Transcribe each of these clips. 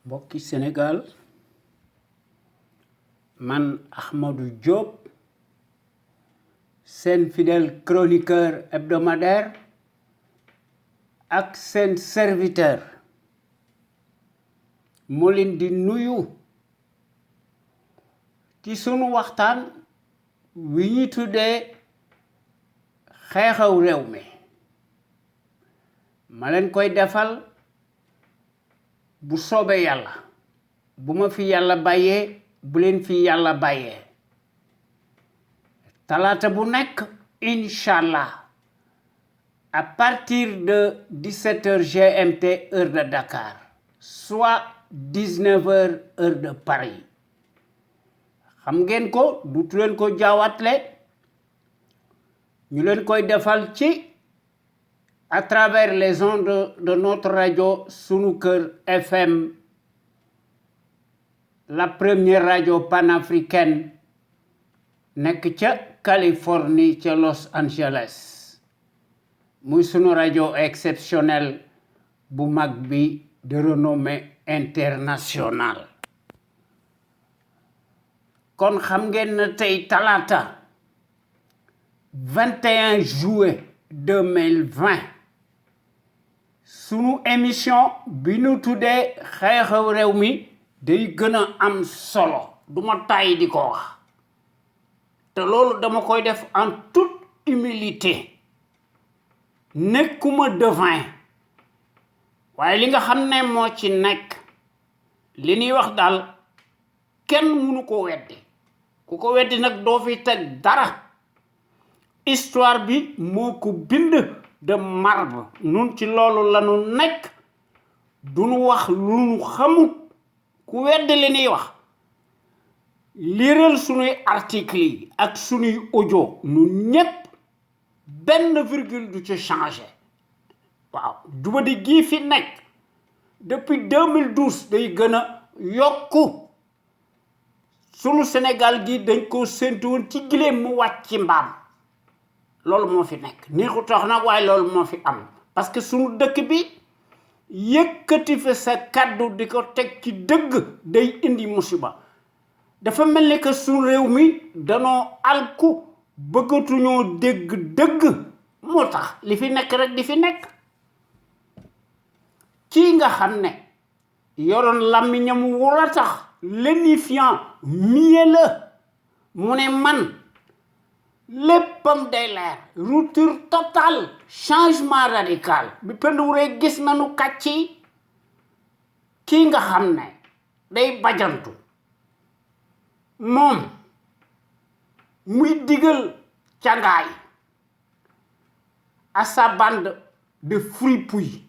mbokki Sénégal man Ahmadou Diop seen fidèle chroniqueur hebdomadaire ak seen serviteur moo leen di nuyu ci sunu waxtaan wi ñu tuddee xew-xew réew mi ma leen koy defal bu soobee yàlla bu ma fi yàlla bàyyee bu leen fi yàlla bàyyee talaata bu nekk inshallah à partir de 17h GMT heure de Dakar soit 19h heure de Paris xam ngeen ko dutu leen ko jaawatle ñu leen koy defal ci à travers les ondes de notre radio Sunu Kër FM, la première radio panafricaine nekk ca Californie ca Los Angeles muy sunu radio exceptionnel bu mag bi de renommée internationale kon xam ngeen ne tey talaata 21 juillet 2020 sunu émission bi nu tuddee xew-xew réew mi day gën a am solo duma tàyyi di ko wax te loolu dama koy def en toute humilité nekkuma devin waaye li nga xam ne moo ci nekk li ñuy wax daal kenn mënu ko weddi ku ko weddi nag doo fi teg dara histoire bi moo ko bind de marbre nun ci loolu la nu nekk duñu wax lu nu xamut ku weddi li ñuy wax liiral sunuy article yi ak sunuy audio nu ñépp benn virgule du ci changé waaw jubadi gii fi nekk depuis 2012 day gën a yokku sunu Sénégal gi dañ ko séntu woon ci gileem mu wàcc ci mbaam loolu moo fi nekk neexu tax nag waaye loolu moo fi am parce que sunu dëkk bi yëkkati fa sa kàddu di ko teg ci dëgg day indi musiba dafa mel ni que sunu réew mi danoo alku bëggatuñoo dégg dëgg moo tax li fi nekk rek di fi nekk kii nga xam ne yoroon làmmiñam wala tax lénifiant mielleux mu ne man léppam day leer rupture totale changement radical bi pënduwuree gis nanu kàcci kii nga xam ne day bajantu moom muy digal cangaay à sa bande de fripouilles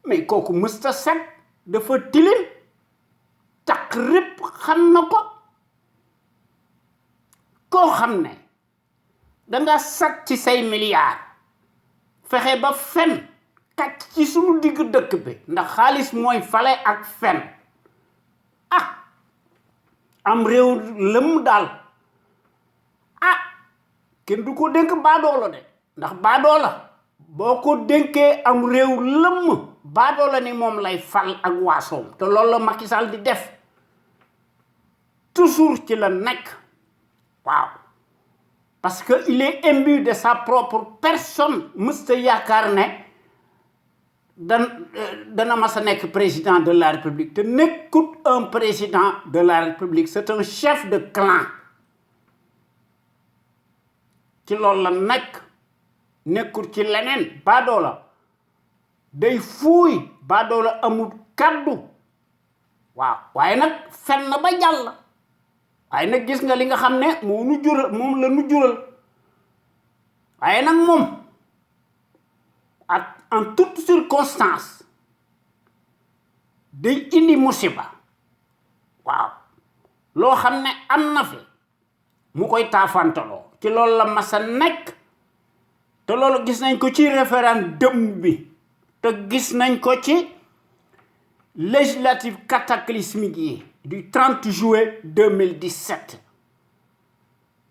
mais kooku mësta set dafa tilim takk répp xam na ko koo xam ne danga sat ci say milliards fexe ba fen kàcc ci sunu digg dëkk bi ndax xaalis mooy fale ak fen am réew lëm daal kenn du ko dénk baadoola de ndax baadoola boo ko dénkee am réew lëmm baadoola ni moom lay fal ak waasoom te loolu la Macky Sall di def toujours ci la nekk waaw parce que il est imbu de sa propre personne mësta yaakaar ne dana mas a nekk président de la République te nekkut un président de la République c'est un chef de clan ci loolu la nekk nekkut ci leneen baadoola day fuuy baadoola amul kaddu waaw waaye nag fen na ba jàll waaye nag gis nga li nga xam ne moom la nu jural waaye nag moom ak en toute circonstance day indi musiba waaw loo xam ne am na fi mu koy taafantaloo ci loolu la masa nekk te loolu gis nañ ko ci référendum bi te gis nañ ko ci législative cataclysmique yi du 30 juillet 2017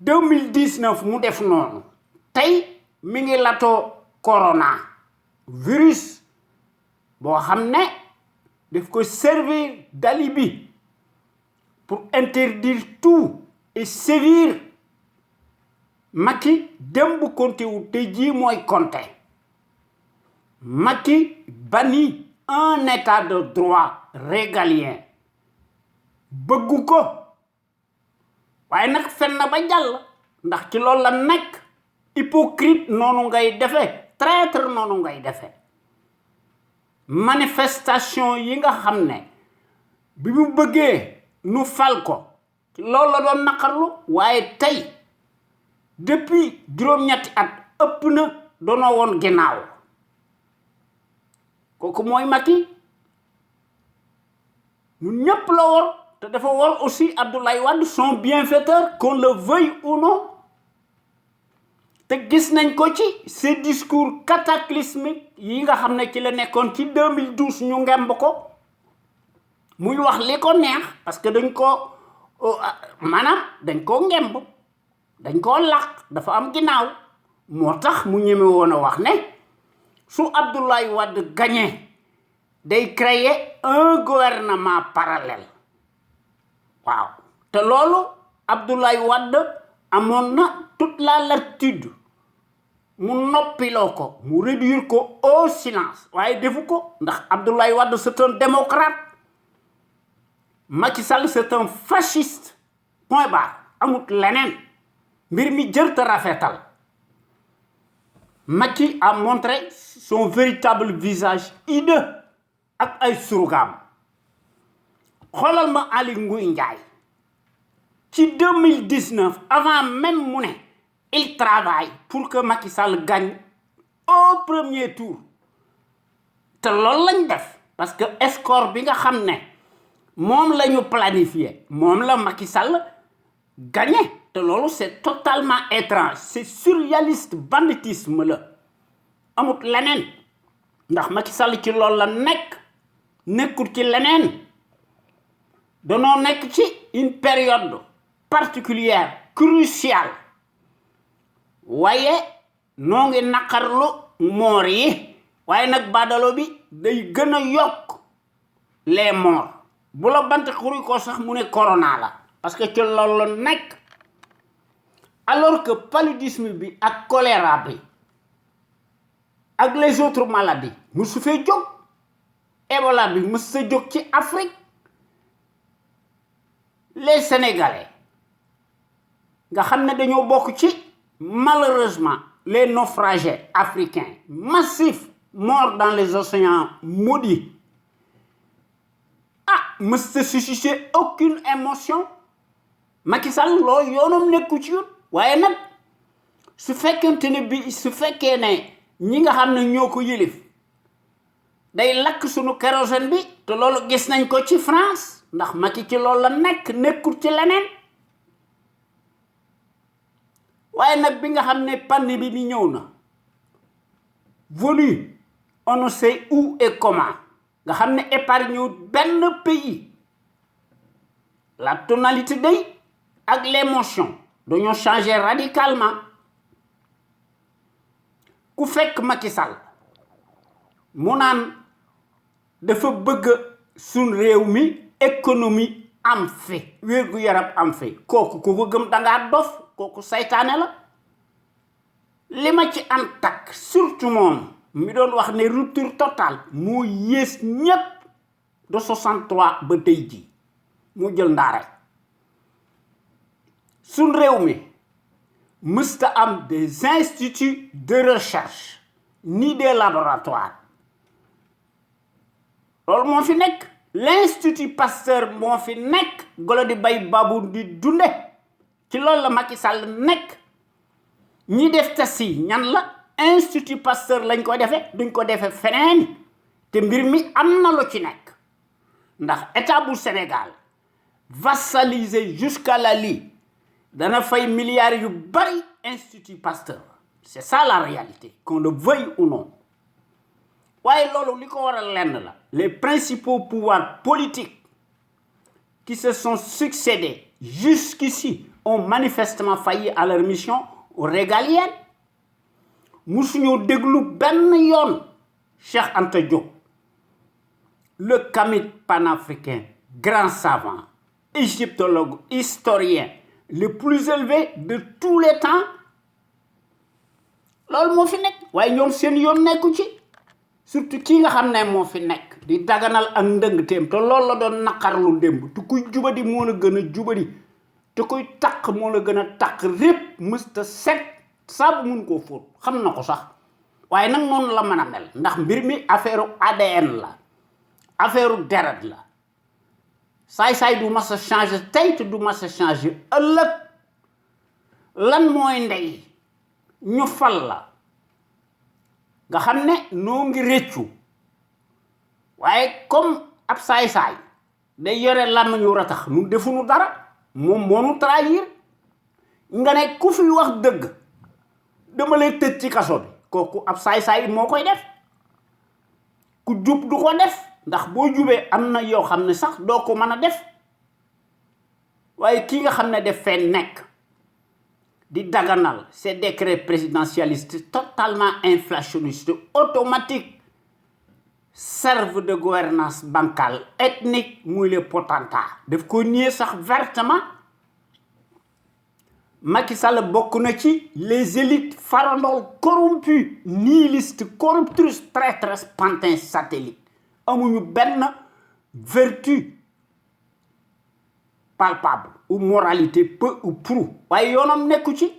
2019 mu def noonu tey mi ngi latoo corona virus boo xam ne daf ko servir d'alibi pour interdire tout et sévir Macky démb compté wu tey jii mooy compté Macky bannit un état de droit régalien bëggu ko waaye nag fen na ba jàll ndax ci loolu la nekk hypocrite noonu ngay defee traître noonu ngay defee manifestation yi nga xam ne bi mu bëggee nu fal ko ci loolu la doon naqarlu waaye tey depuis juróom-ñetti at ëpp na doonoo woon ginnaaw kooku mooy Macky ñun ñëpp la war te dafa war aussi Abdoulaye Wade son bienfaiteur qu'on le veuille ou non te gis nañ ko ci ces discours cataclysmiques yi nga xam ne ci la nekkoon ci 2012 ñu ngemb ko muy wax li ko neex parce que dañ ko maanaam dañ koo ngemb dañ koo làq dafa am ginnaaw moo tax mu ñeme woon a wax ne su Abdoulaye Wade gagné day créer un gouvernement parallèle waaw te loolu Abdoulaye Wade amoon na toute la latitude mu noppiloo ko mu réduire ko au silence waaye defu ko ndax Abdoulaye Wade c'est un démocrate Macky Sall c'est un fasciste point barre amut leneen mbir mi jër te rafetal Macky a montré son véritable visage hideux ak ay surgaam xoolal ma Aly Ngouille Ndiaye ci 2019 avant même mu ne il travaille pour que Macky Sall gagne au premier tour te loolu lañ def parce que score bi nga xam ne moom la ñu planifié moom la Macky Sall gagné te loolu c'est totalement étrange c'est surréaliste banditisme la amut leneen ndax Macky Sall ci loolu la nekkul ci leneen danoo nekk ci une période particulière cruciale waaye noo ngi naqarlu moor yi waaye nag badalo bi day gën a yokk les morts bu la bant xuri ko sax mu ne corona la parce que ci loolu la nekk alors que paludisme bi ak choléra bi ak les autres maladies musu fee jóg Ebola bi mës sa jóg ci Afrique les Sénégalais nga xam ne dañoo bokk ci malheureusement les naufragés africains massifs morts dans les océans maudits mës sa susciter aucune émotion Macky Sall loolu yoonam nekku ci yoon waaye nag su fekkee ne ñi nga xam ne ñoo ko yilif day lakk sunu kérosène bi te loolu gis nañ ko ci France ndax Macky ci loolu la nekkul ci leneen waaye nag bi nga xam ne pandémie bi ñëw na venu on ne sait où et comment nga xam ne épargne benn pays la tonalité day ak l'émotion dañoo changer radicalement ku fekk Macky Sall mu naan dafa bëgg suñ réew mi économie am fi wérgu yaram am fi kooku ku ko gëm dangaa dof kooku saytaane la li ma ci am takk surtout moom mi doon wax ne rupture totale moo yées ñépp de 63 ba tey ji mu jël ndaare suñ réew mi mësta am des instituts de recherche ni des laboratoires loolu moo fi nekk l'Institut Pasteur moo fi nekk golo di bay babu di dunde ci loolu la Macky Sall nekk ñi def test yi ñan la Institut Pasteur lañ ko defee duñ ko defee feneen te mbir mi am na lu ci nekk ndax état bu Sénégal vassalisé jusqu'à la lie dana fay milliards yu bari Institut Pasteur c'est ça la réalité qu'on le veuille ou non waaye loolu li ko waral lenn la les principaux pouvoirs politiques qui se sont succédés jusqu'ici ont manifestement failli à leur mission régalienne musuñoo déglu benn yoon Cheikh Anta Diop le kamit panafricain, grand savant, égyptologue, historien, le plus élevé de tous les temps, loolu moo fi nekk waaye ñoom seen yoon nekku ci surtout kii nga xam ne moo fi nekk di daganal ak ndëngteem te loolu la doon naqarlu démb te kuy jubadi moo la gën a jubadi te kuy taq moo la gën a taq répp mësta set saabu mun koo fóot xam na ko sax waaye nag noonu la mën a mel ndax mbir mi affaire ADN la affaire deret la saay-saay du mas a changer tey te du mas a changer ëllëg lan mooy ndey ñu fal la nga xam ne noo ngi réccu waaye comme ab saay-saay day yore làmmiñ yu ratax nu defuñu dara moom moo nu trahir nga ne ku fi wax dëgg dama lay tëj ci kaso bi kooku ab saay-saay moo koy def ku jub du ko def ndax boo jubee am na yoo xam ne sax doo ko mën a def waaye kii nga xam ne def fee nekk di daganal ces décrets présidentialistes totalement inflationnistes automatiques servent de gouvernance bancale ethnique muy les potentats daf ko nier sax vertement Macky Sall bokk na ci les élites farandoles corrompues nihilistes corruptrices traîtresses pantins satellites amuñu benn vertu palpable ou moralité peu ou prou waaye yoonam nekku ci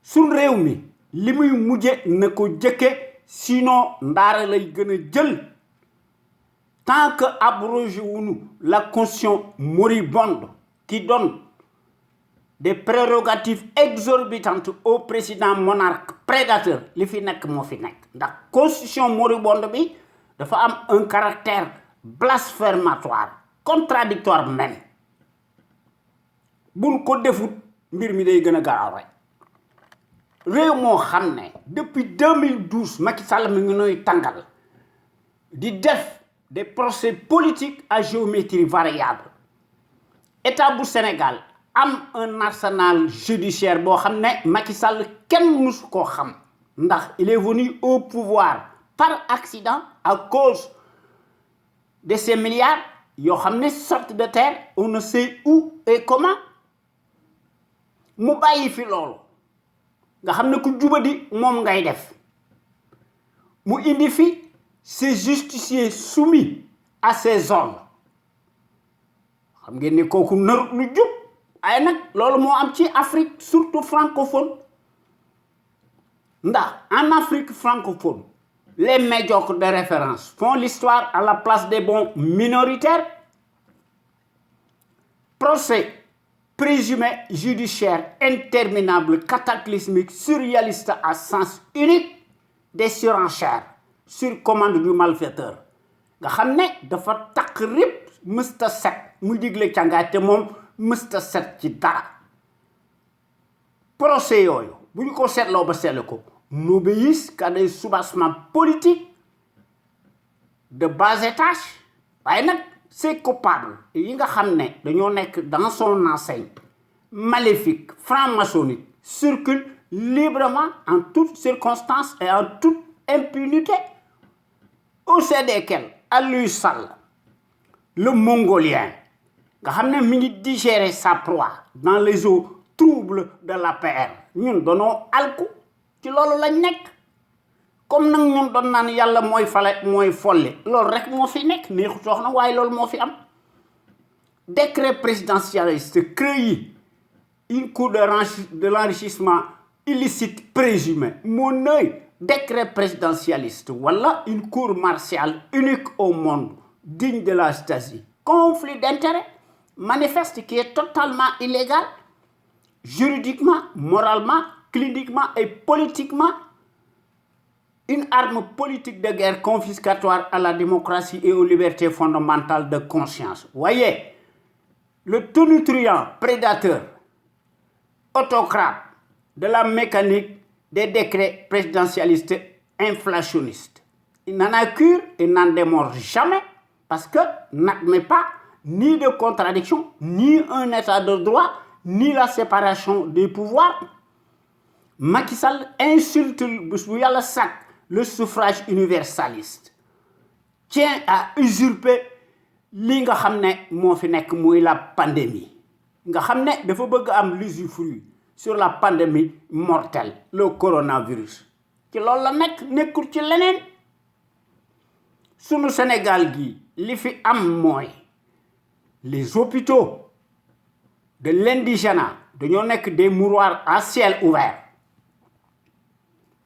suñ réew mi li muy mujje na ko jëkke sinon ndaara lay gën a jël tant que abrogé wuñu la constitution moribonde qui donne des prérogatives exorbitantes au président monarque prédateur li fi nekk moo fi nekk ndax constitution moribonde bi dafa am un caractère blasphématoire contradictoire même buñ ko defut mbir mi day gën a garaaw rek réew moo xam ne depuis 2012 Macky Sall mi ngi nuy tàngal di def des procès politiques à géométrie variable état bu Sénégal am un arsenal judiciaire boo xam ne Macky Sall kenn musu koo xam ndax il est venu au pouvoir par accident à cause de ces milliards yoo xam ne sortent de terre on ne sait où et comment mu bàyyi fi loolu nga xam ne ku jubadi moom ngay def mu indi fi ces justiciers soumis à ses ordres xam ngeen ni kooku narut lu jub ay nag loolu moo am ci Afrique surtout francophone ndax en Afrique francophone les médiocres de référence font l'histoire à la place des bons minoritaires procès présumé judiciaire interminable cataclysmique surréaliste à sens unique des surenchères sur commande du malfaiteur nga xam ne dafa takk rip mësta set muy digle càngaay te moom mësta set ci dara procès yooyu bu ñu ko seetloo ba seetlu ko n'obéissent qu'à des soubassements politiques de bas étage waaye nag ces coupables yi nga xam ne dañoo nekk dans son enseigne maléfique franc-maçonnique circulent librement en toutes circonstances et en toute impunité au sein desquels Aliou Sall le mongolien nga xam ne mi ngi digérer sa proie dans les eaux troubles de l'APR ñun danoo alku ci loolu lañ nekk comme nag ñun doon naan yàlla mooy fale mooy folli loolu rek moo fi nekk neexu soxna waaye loolu moo fi am décret présidentialiste créé une cour de l'enrichissement illicite présumé mon œil décret présidentialiste wala une cour martiale unique au monde digne de la Stasi conflit d'intérêts manifeste qui est totalement illégal juridiquement moralement cliniquement et politiquement une arme politique de guerre confiscatoire à la démocratie et aux libertés fondamentales de conscience. Voyez, le tonitruant prédateur, autocrate de la mécanique des décrets présidentialistes inflationnistes. Il n'en a cure et n'en démord jamais parce que n'admet pas ni de contradiction, ni un état de droit, ni la séparation des pouvoirs. Macky Sall insulte bu yàlla sàkk le suffrage universaliste tient à usurper li nga xam ne moo fi nekk muy la pandémie nga xam ne dafa bëgg am l'usufruit sur la pandémie mortelle le coronavirus ci loolu la nekk nekkul ci leneen sunu Sénégal gi li fi am mooy les hôpitaux de l'indigénat dañoo nekk des mouroirs à ciel ouvert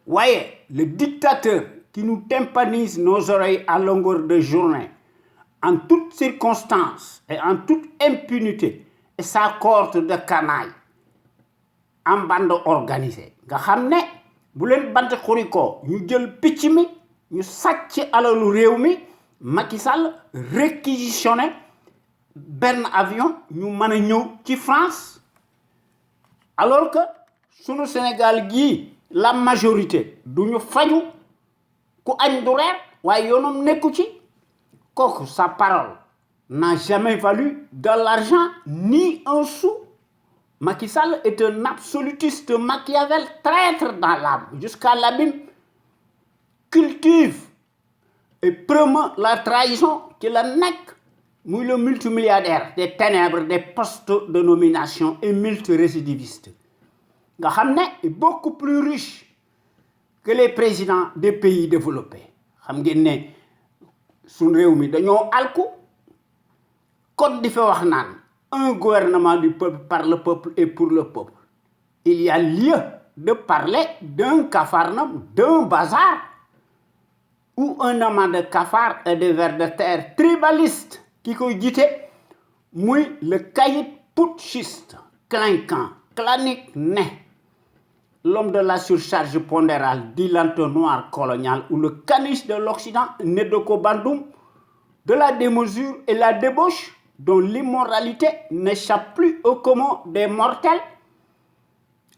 voyez le dictateur qui nous tympanise nos oreilles à longueur de journée en toutes circonstances et en toute impunité et sa cohorte de canailles en bande organisée nga xam ne bu leen bant xurikoo ñu jël picc mi ñu sàcc alalu réew mi Macky Sall réquisitionné benn avion ñu mën a ñëw ci France alors que sunu Sénégal gii la majorité duñu faju ku añ du reer waaye yoonam nekku ci kooku sa parole n'a jamais valu de l'argent ni un sou. Macky Sall est un absolutiste Machiavel, traître dans l'âme jusqu'à l'abîme, cultive et promeut la trahison qui la nekk muy le multimilliardaire des ténèbres des postes de nomination et multirécidiviste nga xam ne est beaucoup plus riche que les présidents des pays développés xam ngeen ne suñu réew mi dañoo alku code di fa wax naan un gouvernement du peuple par le peuple et pour le peuple il y a lieu de parler d'un capharnaüm, d'un bazar ou un amas de cafards et de vers de terre tribaliste qui koy jiite muy le caïd putschiste clinquant clanique né l'homme de la surcharge pondérale dit l'entonnoir colonial ou le caniche de l'Occident Nedoko Bandoum de la démesure et la débauche dont l'immoralité n'échappe plus au commun des mortels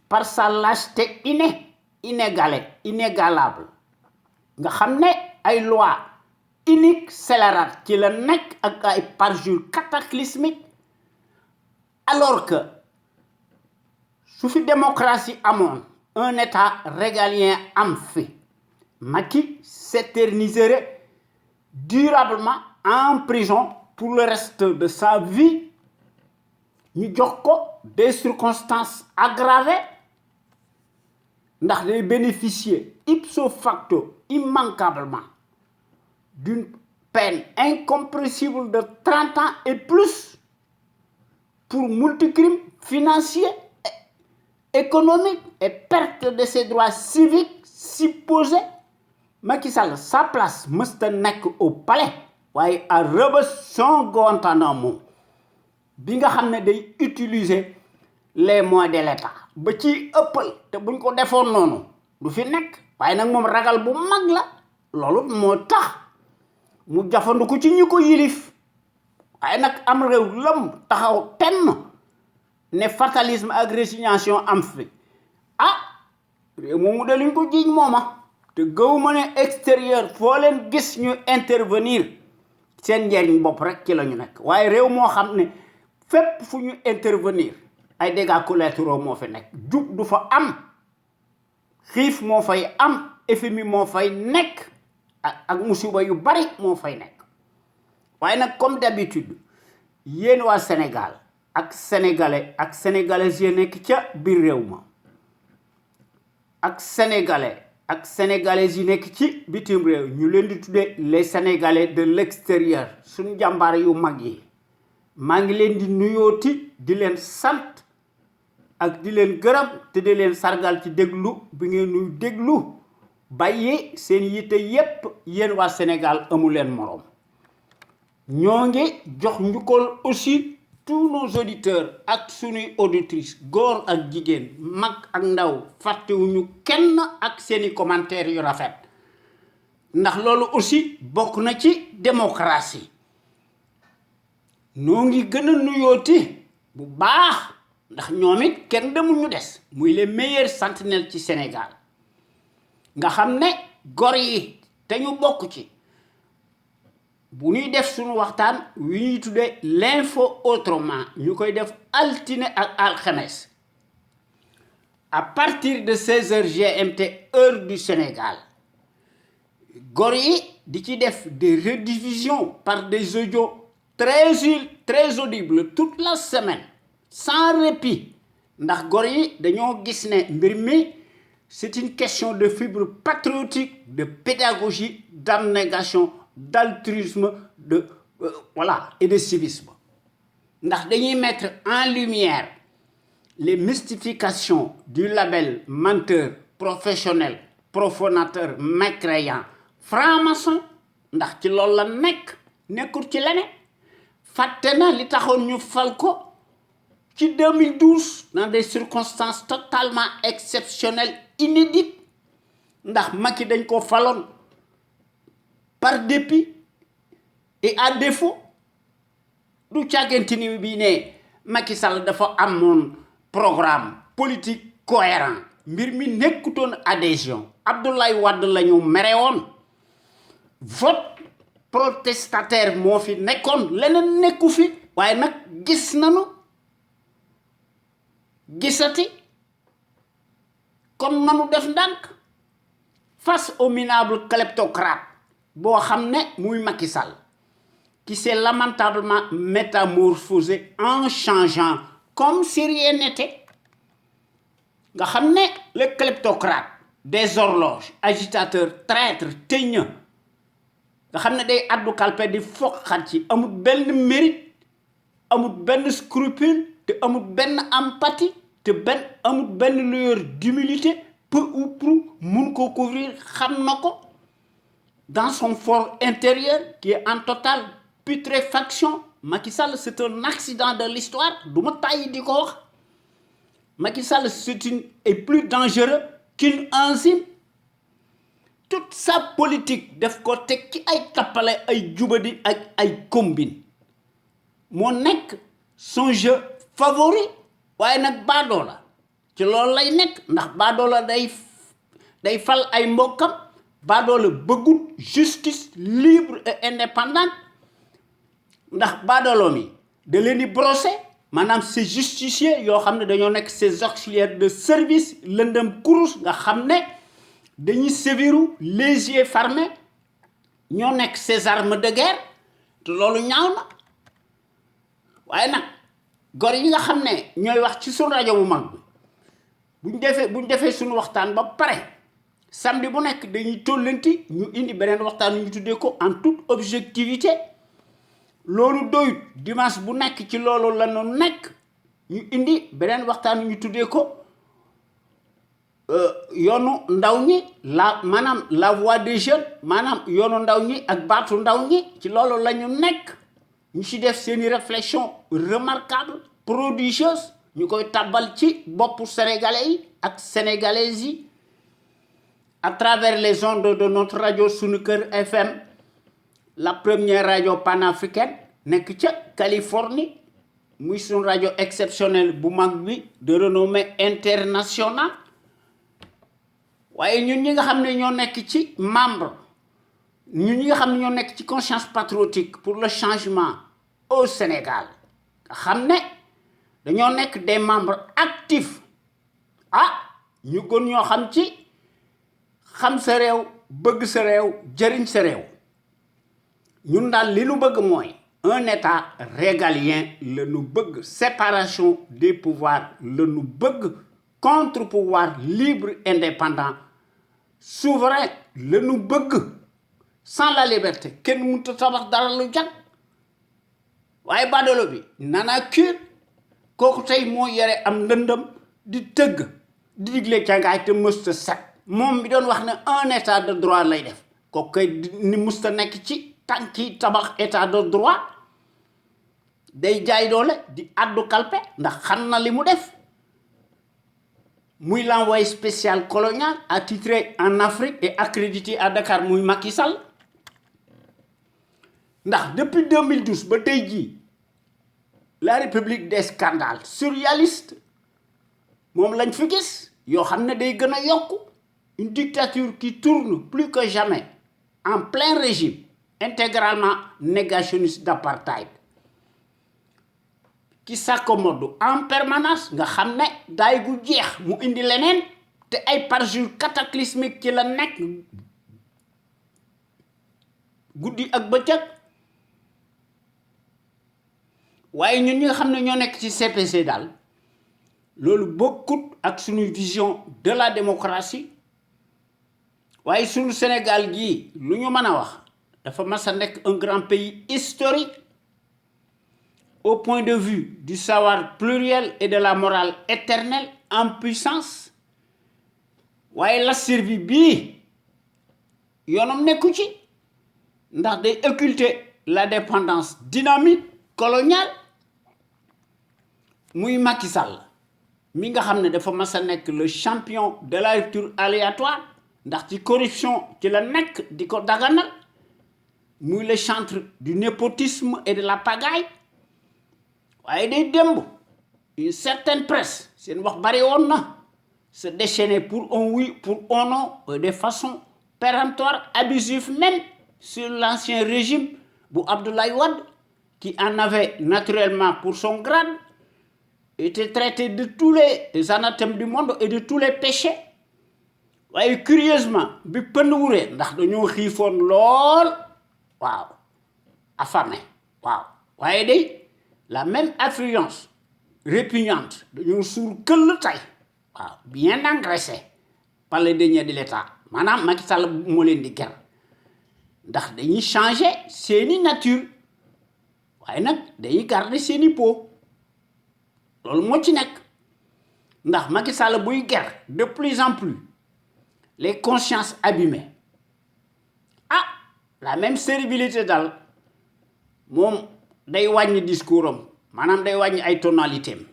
par sa lâcheté inégalable nga xam ne ay loi unique scélérate ci la nekk ak ay parjures cataclysmiques alors que su fi démocratie amoon un état régalien am fi Macky s'éterniserait durablement en prison pour le reste de sa vie ñu jox ko des circonstances aggravées ndax day bénéficier ipso facto immanquablement d'une peine incompressible de 30 ans et plus pour multicrime financier, économique et perte de ses droits civiques supposés. Macky Sall sa place mësta nekk au palais waaye à Rebeuss son Guantanamo bi nga xam ne day utiliser les moyens de l'État ba ci ëppal te buñ ko defoon noonu du fi nekk waaye nag moom ragal bu mag la loolu moo tax mu jafandiku ci ñi ko yilif waaye nag am réew lëm taxaw tenn ne fatalisme ak résignation am fi réew moomu de luñ ko jiiñ mooma te gëwuma ne extérieur foo leen gis ñu intervenir seen njariñ bopp rek ci la ñu nekk waaye réew moo xam ne fépp fu ñu intervenir ay dégâts collatéraux moo fi nekk jub du fa am xiif moo fay am FMI moo fay nekk ak musiba yu bari moo fay nekk waaye nag comme d'habitude yéen waa Sénégal ak sénégalais ak sénégalaises yi nekk ca biir réew ma ak sénégalais ak sénégalaises yi nekk ci bitim réew ñu leen di tuddee les sénégalais de l'extérieur suñu jàmbaar yu mag yi maa ngi leen di nuyooti di leen sant ak di leen gërëm te di leen sargal ci déglu bi ngeen nuy déglu bàyyi seen yitte yépp yéen waa Sénégal amu leen moroom ñoo ngi jox njukkal aussi tous nos auditeurs ak sunuy auditrices góor ak jigéen mag ak ndaw fàttewuñu kenn ak seeni commentaires yu rafet ndax loolu aussi bokk na ci démocratie noo ngi gën a nuyooti bu baax ndax ñoom it kenn demul ñu des muy les meilleurs sentinelles ci Sénégal nga xam ne gor yi te ñu bokk ci bu ñuy def suñu waxtaan wi ñuy tuddee l'info autrement ñu koy def altine ak alxames à partir de 16h GMT heure du Sénégal gor yi di ci def des rediffusions par des audios très audibles toute la semaine sans répit ndax gor yi dañoo gis ne mbir mi c'est une question de fibre patriotique, de pédagogie, d'abnégation, d'altruisme, voilà, et de civisme. Ndax dañuy mettre en lumière les mystifications du label menteur, professionnel, profanateur, mécréant, franc-maçon, ndax ci loolu la nekkul ci leneen fàtte na li taxoon ñu fal ko ci 2012 dans des circonstances totalement exceptionnelles, inédites ndax Macky dañ ko faloon par dépit et à défaut du càggante ni bi ne Macky Sall dafa amoon programme politique cohérent mbir mi nekkutoon adhésion Abdoulaye Wade la ñu mere woon vote protestataire moo fi nekkoon leneen nekku fi waaye nag gis nañu gisati kon nanu def ndànk face au minable kleptocrate boo xam ne muy Macky Sall qui s'est lamentablement métamorphosé en changeant comme si rien n'était nga xam ne le kleptocrate des horloges agitateur traître teigneux nga xam ne day addu kalpe di foqat ci amul benn mérite amul benn scrupule te amul benn empathie te amul benn lueur d'humilité peu ou prou mun ko couvrir xam na ko dans son fort intérieur qui est en totale putréfaction. Macky Sall c'est un accident de l'histoire du ma tàyyi di ko wax Macky Sall est plus dangereux qu'une enzyme. Toute sa politique def ko teg ci ay tappale ay jubadi ak ay combine moo nekk son jeu favori waaye nag baadoo la ci loolu lay nekk ndax baadoo la day fal ay mbokkam baadoo la bëggul justice libre et indépendante ndax baadooloo mi da leen di brosser maanaam ces justiciers yoo xam ne dañoo nekk ces auxiliaires de service lëndëm kurus nga xam ne dañuy séviru les yeux fermés ñoo nekk ces armes de guerre te loolu ñaaw na waaye nag gor yi nga xam ne ñooy wax ci suñu rajo bu mag bi buñ defee suñu waxtaan ba pare samedi bu nekk dañuy tollanti ñu indi beneen waxtaan ñu tuddee ko en toute objectivité loolu doyut dimanche bu nekk ci loolu la ñu nekk ñu indi beneen waxtaan ñu tuddee ko yoonu ndaw ñi maanaam la voix des jeunes maanaam yoonu ndaw ñi ak baatu ndaw ñi ci loolu la ñu nekk ñu ci def seeni réflexion remarquable prodigieuse ñu koy tàbbal ci boppu sénégalais yi ak sénégalaises yi à travers les ondes de notre radio Sunu Kër FM la première radio panafricaine nekk ca Californie muy sunu rajo exceptionnelle bu mag bi de renommée internationale waaye ñun ñi nga xam ne ñoo nekk ci membre ñun ñi nga xam ne ñoo nekk ci conscience patriotique pour le changement au Sénégal nga xam ne dañoo nekk des membres actifs ñu gën ñoo xam ci xam sa réew bëgg sa réew jëriñ sa réew ñun daal li nu bëgg mooy un état régalien la nu bëgg séparation des pouvoirs la nu bëgg contre-pouvoir libre indépendant souverain la nu bëgg sans la liberté kenn mënut a tabax dara lu jag waaye badolo bi nana cure kooku tey moo yore am ndëndëm di tëgg di digle cangaay te mësta set moom bi doon wax ne un état de droit lay def kooku kay ni mësta nekk ci tànki tabax état de droit day jaay doole di addu kalpe ndax xam na li mu def muy l'envoyé spécial colonial attitré en Afrique et accrédité à Dakar muy Macky Sall ndax depuis 2012 ba tey jii la république des scandales surréalistes moom lañ fi gis yoo xam ne day gën a yokku une dictature qui tourne plus que jamais en plein régime intégralement négationniste d'apartheid qui s'accommode en permanence nga xam ne daay gu jeex mu indi leneen te ay parjures cataclysmiques ci la nekk guddi ak bëccëg waaye ñun ñi nga xam ne ñoo nekk ci CPC daal loolu bokkut ak suñu vision de la démocratie waaye suñu Sénégal gii lu ñu mën a wax dafa mas a nekk un grand pays historique au point de vue du savoir pluriel et de la morale éternelle en puissance waaye la survie bii yoonam nekku ci ndax day occulter la dépendance dynamique coloniale muy Macky Sall mi nga xam ne dafa mas a nekk le champion de la rupture aléatoire ndax ci corruption ci la nekk di ko daganal muy le chantre du népotisme et de la pagaille waaye day démb une certaine presse seen wax bari woon na se déchaîner pour un oui pour un non de façon péremptoire abusive même sur l'ancien régime bu Abdoulaye Wade qui en avait naturellement pour son grade était traité de tous les anathèmes du monde et de tous les péchés waaye curieusement bi pënd wuree ndax dañoo xiifoon lool waaw affamé waaw waaye day la même affluence répugnante dañoo suur këll tey waaw bien engraissé par les deniers de l'État maanaam Macky Sall moo leen di ger ndax dañuy changer seeni nature waaye nag dañuy garder seeni peau loolu moo ci nekk ndax Macky Sall buy ger de plus en plus les consciences abîmées ah la même servilité daal moom day wàññi discours am maanaam day wàññi ay tonalité am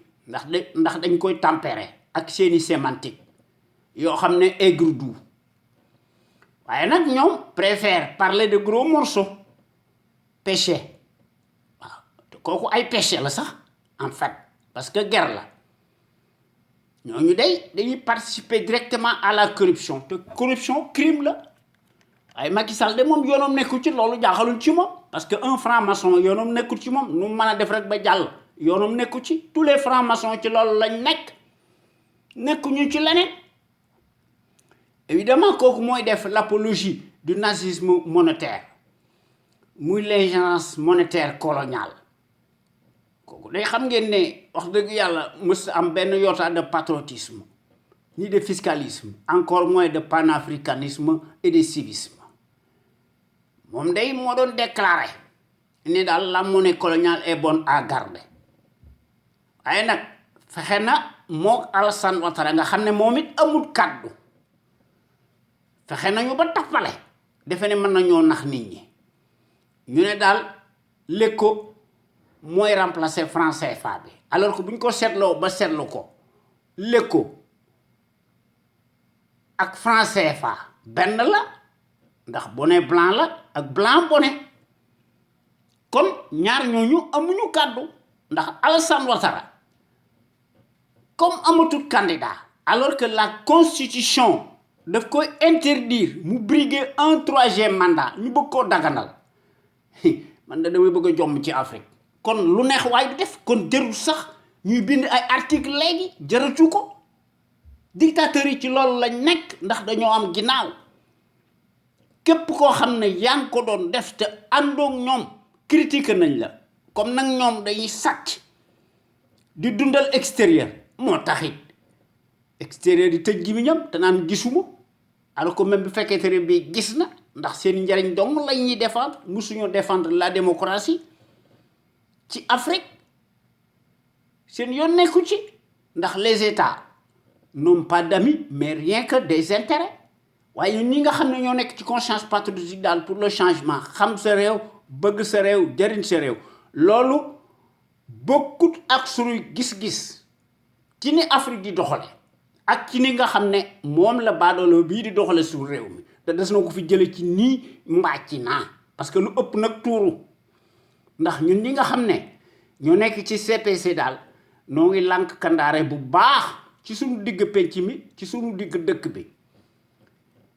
ndax dañ koy tempérer ak seeni sémantique yoo xam ne aigre-doux waaye nag ñoom préfèrent parler de gros morceaux péché waaw te kooku ay péché la sax en fait parce que guerre la ñooñu dañuy participer directement à la corruption te corruption crime la waaye Macky Sall de moom yoonam nekkul ci loolu jaaxalul ci moom parce que un franc-maçon yoonam nekkul ci moom nu mën a def rek ba jàll yoonam nekkul ci tous les francs-maçons ci loolu lañ nekkuñu ci leneen évidemment kooku mooy def l'apologie du nazisme monétaire muy l'ingérence monétaire coloniale kooku day xam ngeen ne wax dëgg yàlla mës am benn yoota de patriotisme ni de fiscalisme encore moins de panafricanisme et de civisme moom day moo doon déclaré ni daal la monnaie coloniale est bonne à garder waaye nag fexe na moo Alassane Ouattara nga xam ne moom it amul kàddu fexe nañu ba tappale defe ne mën nañoo nax nit ñi ñu ne daal l'éco mooy remplacer franc CFA bi alors que bu ñu ko seetloo ba seetlu ko l'éco ak franc CFA benn la ndax bonnet blanc la ak blanc bonnet kon ñaar ñooñu amuñu kàddu ndax Alassane Ouattara comme amatul candidat alors que la constitution daf koy interdire mu briguer un troisième mandat ñu bëgg koo daganal man da damay bëgg a jomm ci Afrique kon lu neex waay di def kon jarul sax ñuy bind ay article léegi jaratu ko dictateurs yi ci loolu lañ nekk ndax dañoo am ginnaaw képp koo xam ne yaa ngi ko doon def te àndoog ñoom critique nañ la comme nag ñoom dañuy sàcc di dundal extérieur moo taxit extérieur di tëj gi mi ñam te naan gisuma alors que même bu fekkee tere bi gis na ndax seen njariñ dong lañ ñuy défendre musuñu défendre la démocratie ci Afrique seen yoon nekku ci ndax les États n'ont pas d'amis mais rien que des intérêts waaye ñi nga xam ne ñoo nekk ci conscience patriotique daal pour le changement xam sa réew bëgg sa réew jariñ sa réew loolu bokkut ak suñuy gis-gis ci ni Afrique di doxale ak ci ni nga xam ne moom la baadoolo bii di doxale suñu réew mi te des na ko fi jële ci nii mbaa ci naa parce que lu ëpp nag tuuru ndax ñun ñi nga xam ne ñoo nekk ci CPC daal noo ngi lànk kandaare bu baax ci suñu digg penc mi ci suñu digg dëkk bi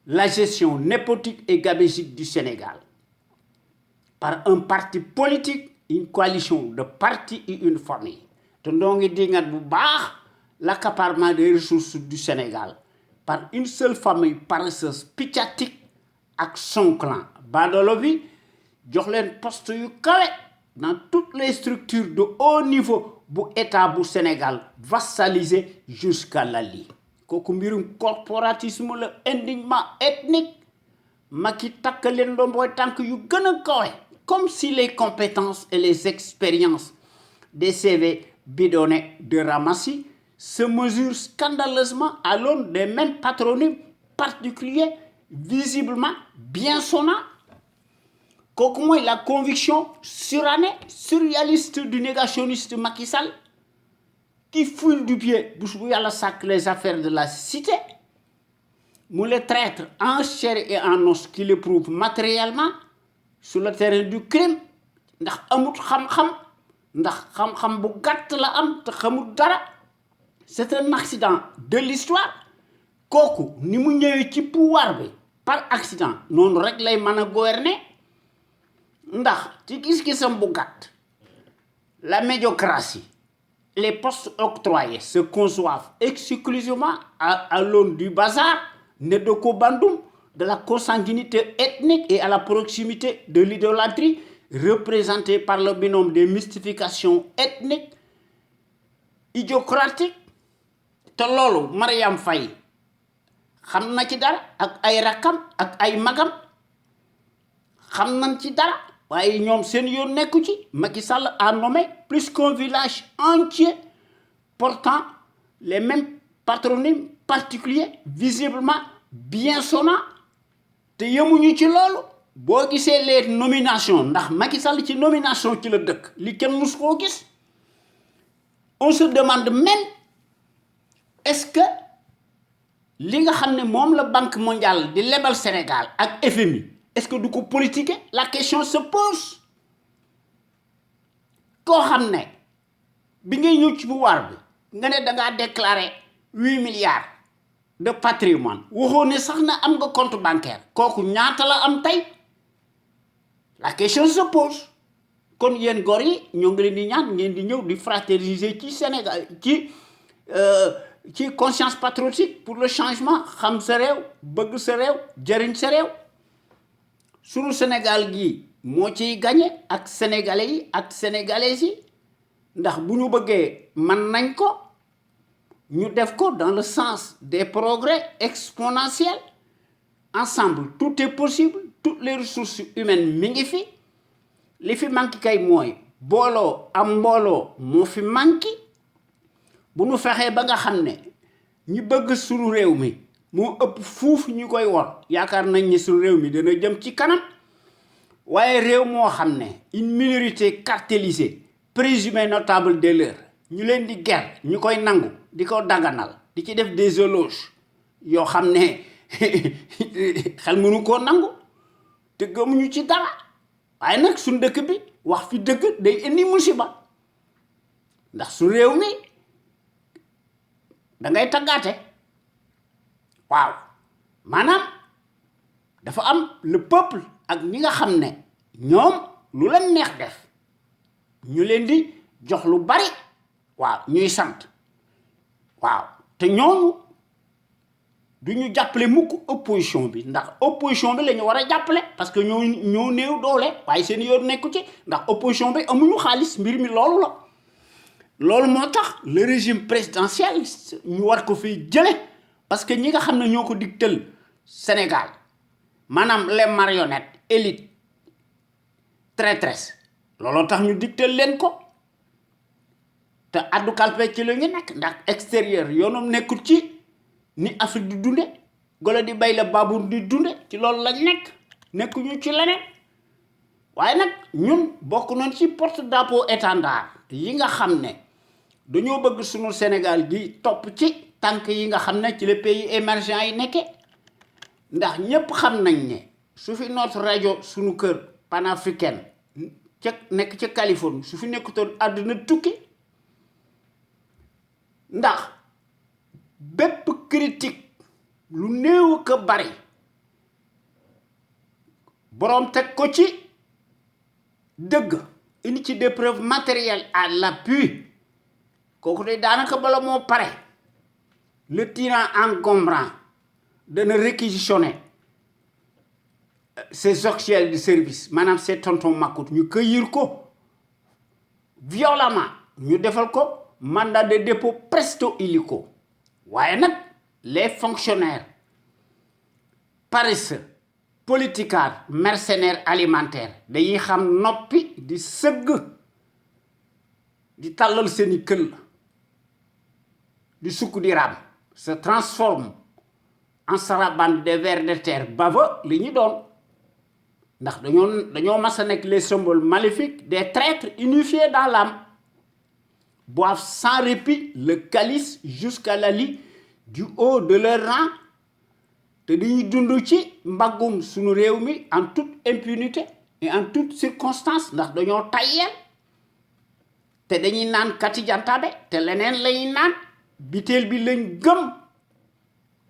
la gestion népotique et gabégique du Sénégal par un parti politique, une coalition de partis et une famille te noo ngi dingat bu baax l'accaparement des ressources du Sénégal par une seule famille paresseuse piccatique ak son clan baadoolo bi jox leen poste yu kawe dans toutes les structures de haut niveau bu état bu Sénégal vassalisé jusqu'à Lali kooku mbirum corporatisme la indignement ethnique Macky takk leen ndomboy tànk yu gën a kawe comme si les compétences et les expériences des CV bidonnés de Ramassi se mesurent scandaleusement à l'aune des mêmes patronymes particuliers visiblement bien sonnants. Kooku mooy la conviction surannée surréaliste du négationniste Macky Sall qui foule du pied bu yàlla sàkk les affaires de la cité mu les traître en chair et en os qui l'éprouvent matériellement sur le terrain du crime ndax amut xam-xam ndax xam-xam bu gàtt la am te xamul dara c'est un accident de l'histoire kooku ni mu ñëwee ci pouvoir bi par accident noonu rek lay mën a gouverner ndax ci gis-gisam bu gàtt la médiocratie les postes octroyés se conçoivent exclusivement à l'aune du bazar né de Kobandoum de la consanguinité ethnique et à la proximité de l'idolâtrie représentée par le binôme des mystifications ethniques idiocratiques te loolu Mariam Faye xam na ci dara ak ay rakkam ak ay magam xam nañ ci dara waaye ñoom seen yoon nekku ci Macky Sall a nommé plus qu'un village entier portant les mêmes patronymes particuliers visiblement bien sonnants te yemuñu ci loolu boo gisee les nominations ndax Macky Sall ci nomination ci la dëkk li kenn mus koo gis on se demande même est-ce que li nga xam ne moom la Banque mondiale di lebal Sénégal ak FMI est-ce que du ko politiquer la question se pose koo xam ne bi ngay ñëw ci pouvoir bi nga ne dangaa déclarer 8 milliards de patrimoine waxoo ne sax na am nga compte bancaire kooku ñaata la am tey la question se pose kon yéen góor yi ñoo ngi leen di ñaan ngeen di ñëw di fraterniser ci Sénégal ci conscience patriotique pour le changement xam sa réew bëgg sa réew jëriñ sa réew sunu Sénégal gi moo ciy gagné ak sénégalais yi ak sénégalaises yi ndax bu ñu bëggee mën nañ ko ñu def ko dans le sens des progrès exponentiels ensemble tout est possible toutes les ressources humaines mi ngi fi li fi manqué kay mooy booloo am mbooloo moo fi manqué bu nu fexee ba nga xam ne ñi bëgg suñu réew mi moo ëpp fuuf ñu koy wor yaakaar nañ ni suñu réew mi dana jëm ci kanam waaye réew moo xam ne une minorité cartélisée présumée notable de l'heure ñu leen di ger ñu koy nangu di ko daganal di ci def des éloges yoo xam ne xel mënu koo nangu te gëmuñu ci dara waaye nag suñ dëkk bi wax fi dëgg day indi musiba ndax su réew mi da ngay taggaate waaw maanaam dafa am le peuple ak ñi nga xam ne ñoom lu leen neex def ñu leen di jox lu bari waaw ñuy sant waaw te ñooñu du ñu jàppale mukk opposition bi ndax opposition bi la ñu war a jàppale parce que ñoo néew doole waaye seen yoon nekku ci ndax opposition bi amuñu xaalis mbir mi loolu la loolu moo tax le régime présidentiel ñu war ko fiy jële parce que ñi nga xam ne ñoo ko digtal Sénégal maanaam les marionnettes élites traîtresses looloo tax ñu digtal leen ko te addu kalpe ci la ñu nekk ndax extérieur yoonam nekkul ci ni Afrique di dunde golo di bay la baabur di dunde ci loolu lañ nekkuñu ci leneen waaye nag ñun bokk nañ ci porte-drapeau étendard yi nga xam ne dañoo bëgg sunu Sénégal gi topp ci tànk yi nga xam ne ci les pays émergents yi nekke ndax ñépp xam nañ ne su fi notre rajo sunu kër panafricaine ca nekk ca Californie su fi nekkutoon àdduna tukki ndax bépp critique lu néew ko bari boroom teg ko ci dëgg indi ci des preuves matérielles à l'appui kooku de daanaka bala moo pare le tyran encombrant dana réquisitionner ses auxiliaires de service maanaam ses tonton Macoute ñu cueillir ko violemment ñu defal ko mandat de dépôt presto illico waaye nag les fonctionnaires paresseux politicards mercenaires alimentaires dañuy xam noppi di sëgg di tàllal seeni këll di sukk di raam se transforme en sarabande des vers de terre baveux li ñu doon ndax dañoo mas a nekk les symboles maléfiques des traîtres unifiés dans l'âme boivent sans répit le calice jusqu'à la lie du haut de leur rang te dañuy dund ci mbaggum suñu réew mi en toute impunité et en toute circonstance ndax dañoo tayyeel te dañuy naan kati jantabe te leneen lañuy naan biteel bi lañ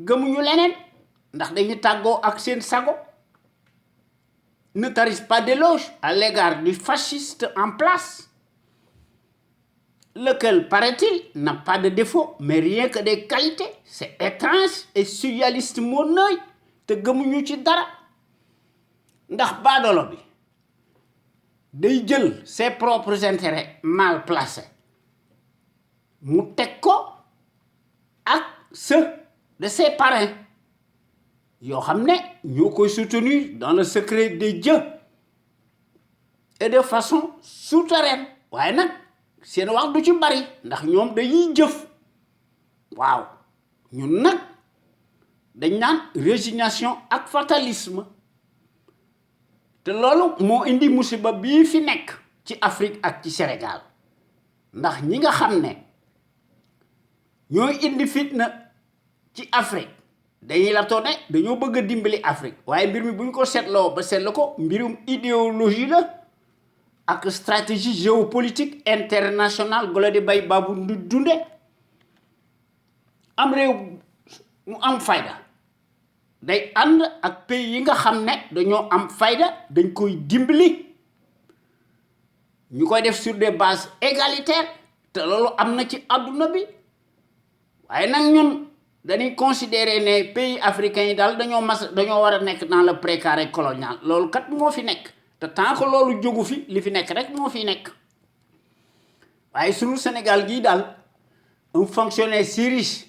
gëmuñu leneen ndax dañuy tàggoo ak seen sago ne tarisse pas d'éloge à l'égard du fasciste en place, lequel, paraît-il, n'a pas de défaut, mais rien que des qualités. C'est étrange et surréaliste mon œil, te gëmuñu ci dara ndax baadoolo bi day jël ses propres intérêts mal placés mu teg ko ak ceux de ses parrains yoo xam ne ñoo koy soutenir dans le secret des dieux et de façon souterraine waaye nag seen wax du ci bari ndax ñoom dañuy jëf waaw ñun nag dañ naan résignation ak fatalisme te loolu moo indi musiba bii fi nekk ci Afrique ak ci Sénégal ndax ñi nga xam ne ñooy indi fitna ci Afrique dañuy la toone dañoo bëgg a dimbali Afrique waaye mbir mi bu ñu ko seetloo ba seetlu ko mbirum idéologie la ak stratégie géopolitique internationale golo di bay baabu dunde am réew mu am fayda day ànd ak pays yi nga xam ne dañoo am fayda dañ koy dimbali ñu koy def sur des bases égalitaires te loolu am na ci àdduna bi waaye nag ñun dañuy considérer ne pays africains yi daal dañoo war a nekk dans le précaré colonial loolu kat moo fi nekk te tant que loolu jógu fi li fi nekk rek moo fi nekk waaye sunu Sénégal gii daal un fonctionnaire si riche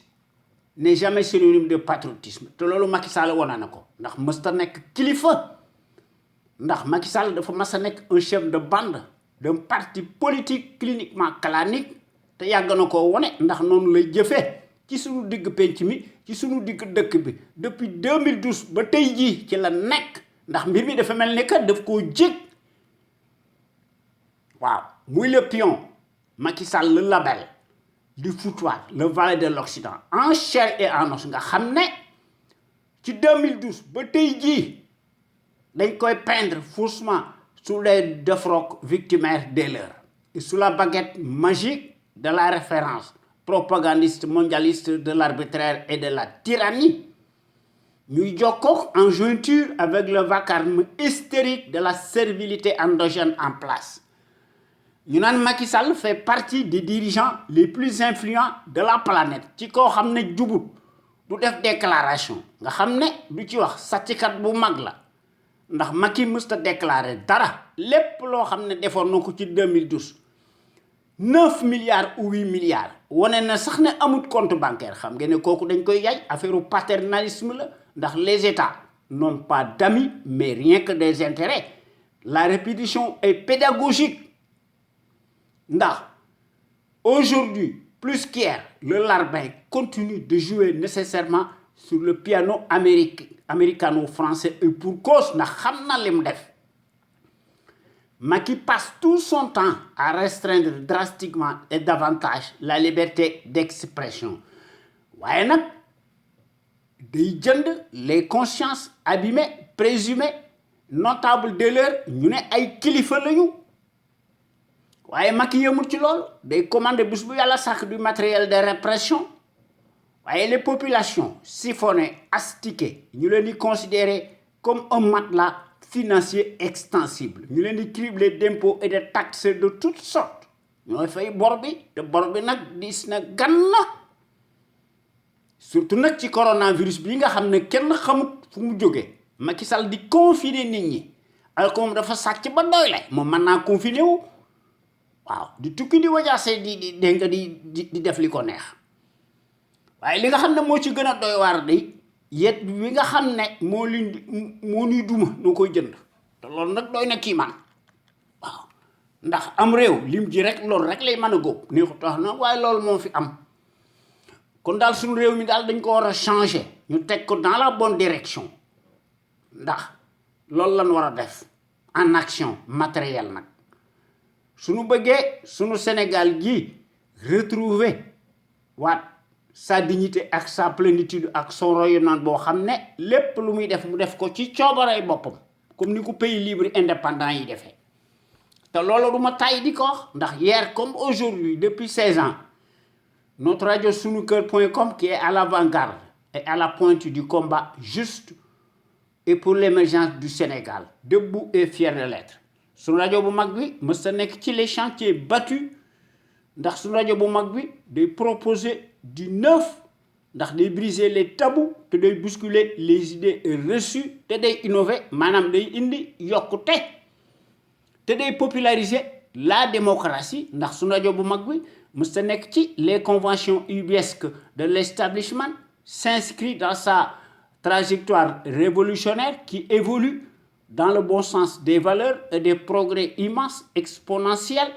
n'est jamais synonyme de patriotisme te loolu Macky Sall wane na ko ndax mësta nekk kilifa ndax Macky Sall dafa mas a nekk un chef de bande d'un parti politique cliniquement clanique te yàgg na koo wone ndax noonu lay jëfee ci sunu digg penc mi ci sunu digg dëkk bi depuis 2012 ba tey jii ci la nekk ndax mbir mi dafa mel ni que daf koo jég waaw muy le pion Macky Sall le label du foutoir le valet de l'Occident en chair et en os nga xam ne ci 2012 ba tey jii dañ koy peindre faussement sous les défroques victimaires des leurs et sous la baguette magique de la référence propagandiste mondialiste de l'arbitraire et de la tyrannie ñuy jokkoo en jointure avec le vacarme hystérique de la servilité endogène en place ñu naan Macky Sall fait partie des dirigeants les plus influents de la planète ci koo xam ne jubut du def déclaration nga xam ne du ci wax sàcckat bu mag la ndax Macky mësta déclaré dara lépp loo xam ne defoon na ko ci 2012 9 milliards ou 8 milliards wane na sax ne amut compte bancaire xam ngeen ne kooku dañ koy yaay affaire paternalisme la ndax les États n'ont pas d'amis mais rien que des intérêts la répétition est pédagogique ndax aujourd'hui plus qu'hier le larbin continue de jouer nécessairement sur le piano américano-français et pour cause ndax xam na lim def Macky passe tout son temps à restreindre drastiquement et davantage la liberté d'expression waaye nag day jënd les consciences abîmées présumées notables de l'heure ñu ne ay kilifa lañu waaye Macky yëmul ci loolu day commander bés bu yàlla sàkk du matériel de répression waaye les populations siphonnées astiquées ñu leen di considérer comme un matelas financier extensible ñu leen di cribler d'impôts et de taxes de toutes sortes ñooy fay bor bi te bor bi nag diis na gan na surtout nag ci coronavirus bi nga xam ne kenn xamut fu mu jógee Macky Sall di confiner nit ñi alors que moom dafa sàcc ba doy la moom mën naa confiner wu waaw di tukki di wajaase di dégg nga di def li ko neex waaye li nga xam ne moo ci gën a doy waar day yet wi nga xam ne moo ñuy duma noo koy jënd te loolu nag doy na kii man waaw ndax am réew lim ji rek loolu rek lay mën a góob nii ko tax na waaye loolu moo fi am kon daal suñu réew mi daal dañ ko war a changer ñu teg ko dans la bonne direction ndax loolu lañ war a def en action matérielle nag suñu bëggee suñu Sénégal gi retrouver waat sa dignité ak sa plénitude ak son rayonnement boo xam ne lépp lu muy def mu def ko ci coobarey boppam comme ni ko pays libre indépendant yi defee te loolu du ma tàyyi di ko wax ndax hier comme aujourd'hui depuis 16 ans notre radio sunuker.com qui est à l'avant-garde et à la pointe du combat juste et pour l'émergence du Sénégal debout et fier de l'être sunu rajo bu mag bi mës ta nekk ci les chantiers battus ndax sunu rajo bu mag bi day proposer du neuf ndax day briser les tabous te day bousculer les idées reçues te day innover maanaam day indi yokkute te day populariser la démocratie ndax sunu rajo bu mag bi mës ta nekk ci les conventions ubuesques de l'establishment s'inscrit dans sa trajectoire révolutionnaire qui évolue dans le bon sens des valeurs et des progrès immenses, exponentiels,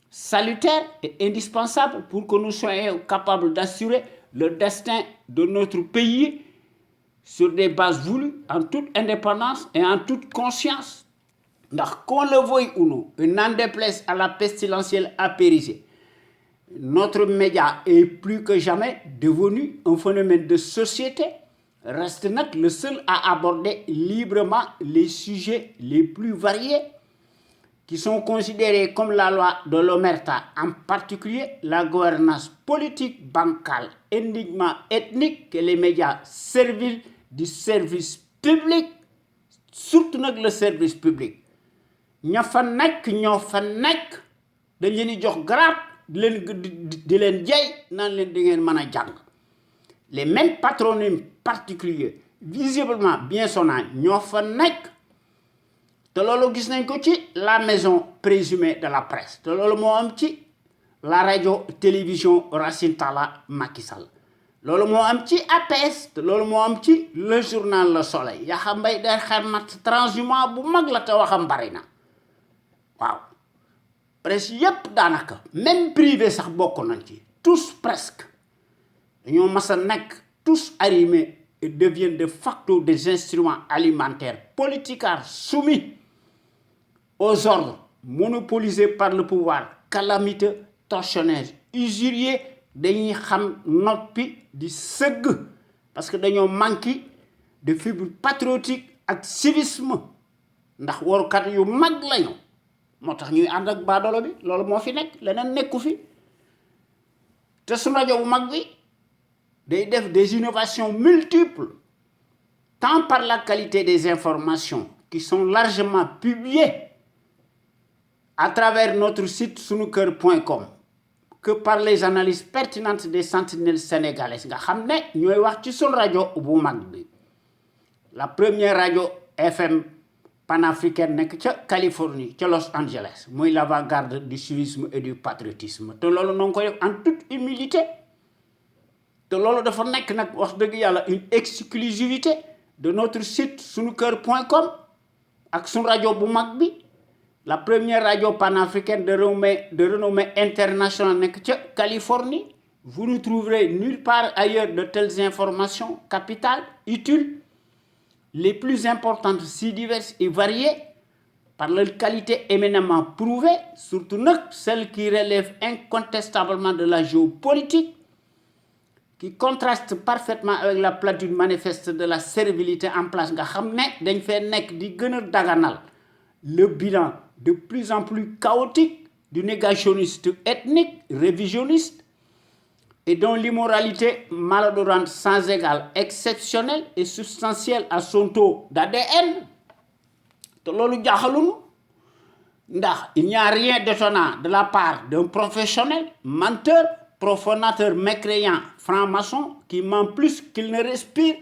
salutaires et indispensables pour que nous soyons capables d'assurer le destin de notre pays sur des bases voulues en toute indépendance et en toute conscience. Ndax qu'on le veuille ou non, n'en déplaise à la pestilentielle apérisée, notre média est plus que jamais devenu un phénomène de société, reste nag le seul à aborder librement les sujets les plus variés qui sont considérés comme la loi de l'omerta, en particulier la gouvernance politique, bancale, énigme ethnique que les médias serviles du service public, surtout nag le service public. ña fa nekk ñoo fa nekk dañ leen di jox grade di leen jay naan leen di ngeen mën a jàng les mêmes patronymes particuliers visiblement bien sonnants ñoo fa nekk te loolu gis nañ ko ci la maison présumée de la presse te loolu moo am ci la radio télévision Racine Talla Macky Sall loolu moo am ci APS te loolu moo am ci le journal Le Soleil Yaxa Mbaye day xarmat transhumant bu mag la te waxam bari na waaw presse yépp daanaka même privé sax bokk nañ ci tous presque dañoo mas a nekk tous arrimés et deviennent de facto des instruments alimentaires politicards soumis aux ordres monopolisés par le pouvoir calamiteux tortionnaire usurier dañuy xam noppi di sëgg parce que dañoo manqué de fibre patriotique ak civisme ndax warukat yu mag lañu moo tax ñuy ànd ak baadoolo bi loolu moo fi nekk leneen nekku fi te su rajo bu mag bi day def des innovations multiples tant par la qualité des informations qui sont largement publiées à travers notre site sunuker.com que par les analyses pertinentes des sentinelles sénégalaises nga xam ne ñooy wax ci sunu rajo bu mag bi la première radio FM panafricaine nekk ca Californie ca Los Angeles muy l'avant-garde du civisme et du patriotisme te loolu noo ngi koy def en toute humilité te loolu dafa nekk nag wax dëgg yàlla une exclusivité de notre site sunuker.com ak sunu rajo bu mag bi la première radio panafricaine de renommée internationale nekk ca Californie vous ne trouverez nulle part ailleurs de telles informations capitales utiles les plus importantes, si diverses et variées, par leur qualité éminemment prouvée, surtout celles qui relèvent incontestablement de la géopolitique, qui contraste parfaitement avec la platitude manifeste de la servilité en place nga xam ne dañ fee nekk di gën a daganal le bilan de plus en plus chaotique du négationniste ethnique, révisionniste, et dont l'immoralité malodorante sans égal, exceptionnelle et substantielle à son taux d'ADN te loolu jaaxalunu ndax il n'y a rien d'étonnant de la part d'un professionnel menteur, profanateur, mécréant, franc-maçon qui ment plus qu'il ne respire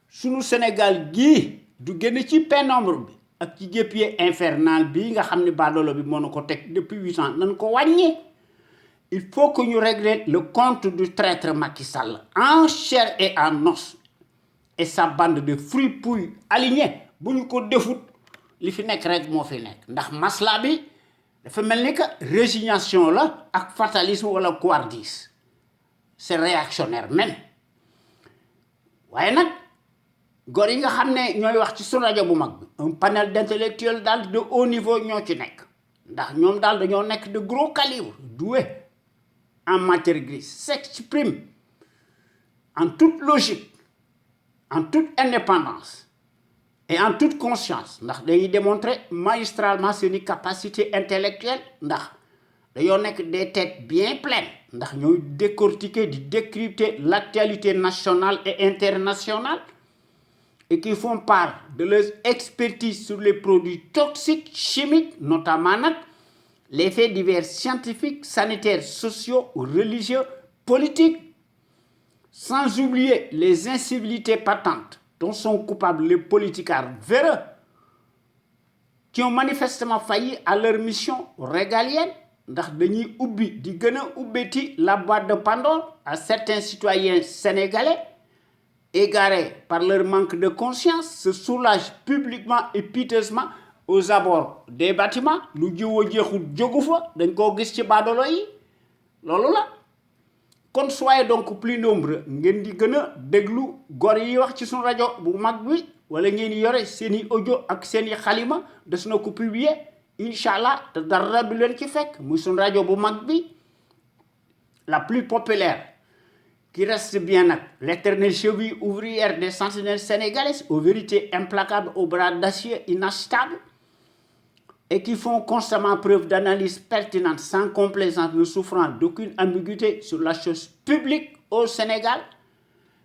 sunu Sénégal gii du génn ci pénombre bi ak ci guêpier infernal bii nga xam ne baadoolo bi moo na ko teg depuis 8 ans nañ ko wàññi. Il faut que nous réglions le compte du traître Macky Sall en chair et en os et sa bande de fripouilles alignés bu ñu ko defut li fi nekk rek moo fi nekk ndax masla bi dafa mel ni que résignation la ak fatalisme wala couardise c'est réactionnaire même waaye nag góor yi nga xam ne ñooy wax ci sunu rajo bu mag bi un panel d'intellectuels daal de haut niveau ñoo ci nekk ndax ñoom daal dañoo nekk de gros calibre doué en matière grise s'exprime en toute logique, en toute indépendance et en toute conscience ndax dañuy démontrer magistralement seeni capacité intellectuelle ndax dañoo nekk des têtes bien pleines ndax ñooy décortiquer di décrypter l'actualité nationale et internationale et qui font part de leur expertise sur les produits toxiques chimiques notamment nag les faits divers scientifiques, sanitaires, sociaux, religieux, politiques, sans oublier les incivilités patentes dont sont coupables les politicards véreux qui ont manifestement failli à leur mission régalienne ndax dañuy ubbi di gën a ubbeti la boîte de Pandore à certains citoyens sénégalais égarés par leur manque de conscience se soulagent publiquement et piteusement aux abords des bâtiments lu jiw a jeexul jógu fa dañ koo gis ci baadoolo yi loolu la kon soyez donc plus nombreux ngeen di gën a déglu góor yi wax ci suñu rajo bu mag bi wala ngeen yore seeni audio ak seeni xalima des na ko publier incha allah te dara du leen ci fekk muy suñu rajo bu mag bi la plus populaire qui reste bien nag l'éternelle cheville ouvrière des sentinelles sénégalaises aux vérités implacables aux bras d'acier inachetables et qui font constamment preuve d'analyse pertinente sans complaisance ne souffrant d'aucune ambiguïté sur la chose publique au Sénégal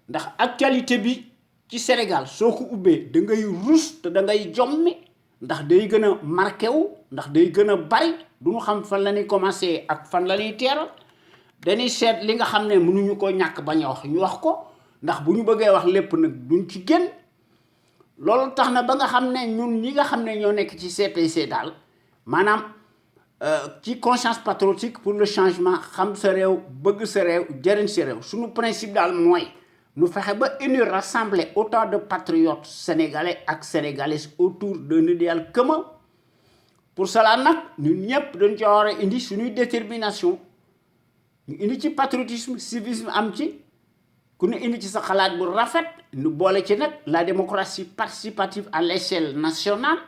ndax actualité bi ci Sénégal soo ko ubbee da ngay rus te da ngay jommi ndax day gën a marqué wu ndax day gën a bari du ñu xam fan la ñuy commencé ak fan la ñuy teeral dañuy seet li nga xam ne mënuñu ko ñàkk bañ a wax ñu wax ko ndax bu ñu bëggee wax lépp nag duñ ci génn loolu tax na ba nga xam ne ñun ñi nga xam ne ñoo nekk ci CPC daal maanaam ci conscience patriotique pour le changement xam sa réew bëgg sa réew jëriñ sa réew suñu principe daal mooy nu fexe ba unir rassembler autant de patriotes sénégalais ak sénégalaises autour d'un idéal commun pour cela nag ñun ñëpp dañ ci war a indi suñuy détermination ñu indi ci patriotisme civisme am ci ku ne indi ci sa xalaat bu rafet ñu boole ci nag la démocratie participative à l'échelle nationale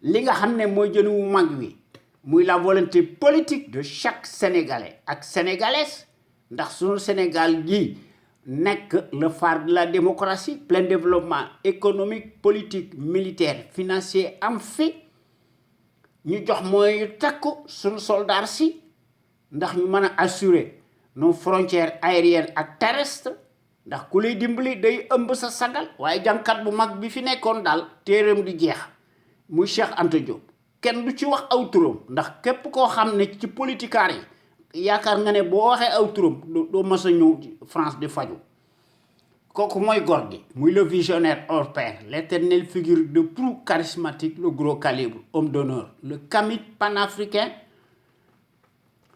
li nga xam ne mooy jënu wu mag wi muy la volonté politique de chaque sénégalais ak sénégalaise ndax suñu Sénégal gi nekk le phare de la démocratie plein développement économique politique militaire financier am fi ñu jox mooy takku suñu soldats si ndax ñu mën a assurer nos frontières aériennes ak terrestres ndax ku lay dimbali day ëmb sa sagal waaye jàngkat bu mag bi fi nekkoon daal téereem di jeex muy Cheikh Anta Diop kenn du ci wax aw turam ndax képp koo xam ne ci politikaar yi yaakaar nga ne boo waxee aw turam doo mës a ñëw France di faju kooku mooy góor gi muy le visionnaire hors pair l'éternelle figure de proue charismatique le gros calibre homme d'honneur le kamit panafricain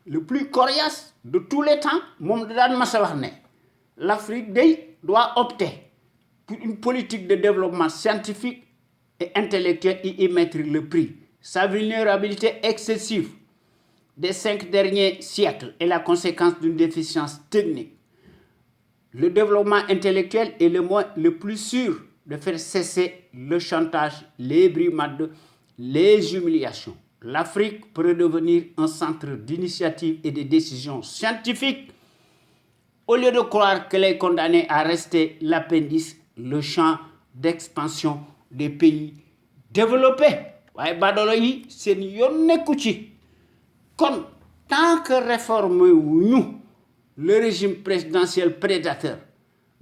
le plus coriace de tous les temps moom da daan mas a wax ne l'Afrique day doit opter pour une politique de développement scientifique et intellectuel et y mettre le prix. Sa vulnérabilité excessive des 5 derniers siècles est la conséquence d'une déficience technique. Le développement intellectuel est le moyen le plus sûr de faire cesser le chantage, les brimades, les humiliations. L'Afrique pourrait devenir un centre d'initiative et de décision scientifique au lieu de croire qu'elle est condamnée à rester l'appendice, le champ d'expansion des pays développés. waaye baadoolo yi seen yoon nekku ci kon tant que réforme wuñu le régime présidentiel prédateur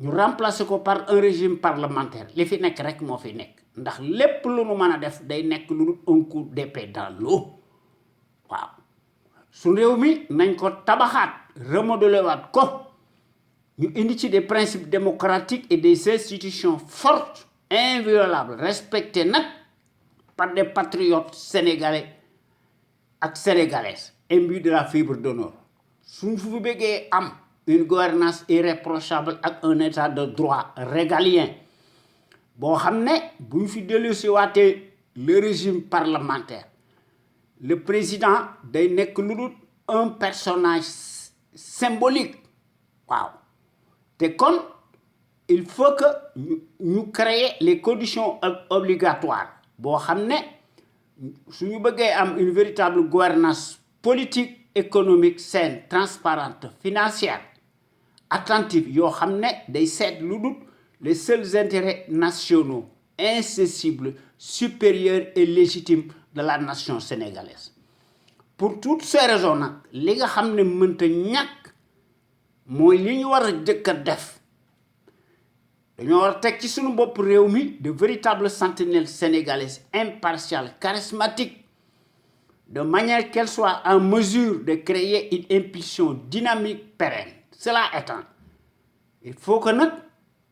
ñu remplacer ko par un régime parlementaire li fi nekk rek moo fi nekk ndax lépp lu nu mën a def day nekk lu un coup d'épée dans l'eau waaw su réew mi nañ ko tabaxaat remodeler waat ko ñu indi ci des principes démocratiques et des institutions fortes inviolables respectées nag par des patriotes sénégalais ak sénégalaises imbus de la fibre d'honneur suñ fu bëggee am une gouvernance irréprochable ak un état de droit régalien boo xam ne bu ñu fi dellusi waatee le régime parlementaire le président day nekk lu dul un personnage symbolique waaw te kon il faut que ñu créer les conditions obligatoires boo xam ne suñu bëggee am une véritable gouvernance politique économique saine transparente financière attentive yoo xam ne day seet lu dul les seuls intérêts nationaux incessibles supérieurs et légitimes de la nation sénégalaise pour toutes ces raisons nag li nga xam ne mënta ñàkk mooy li ñu war a jëkk a def dañoo war a teg ci suñu bopp réew mi de véritables sentinelles sénégalaises impartiales charismatiques de manière qu'elles soient en mesure de créer une impulsion dynamique pérenne cela étant il faut que nag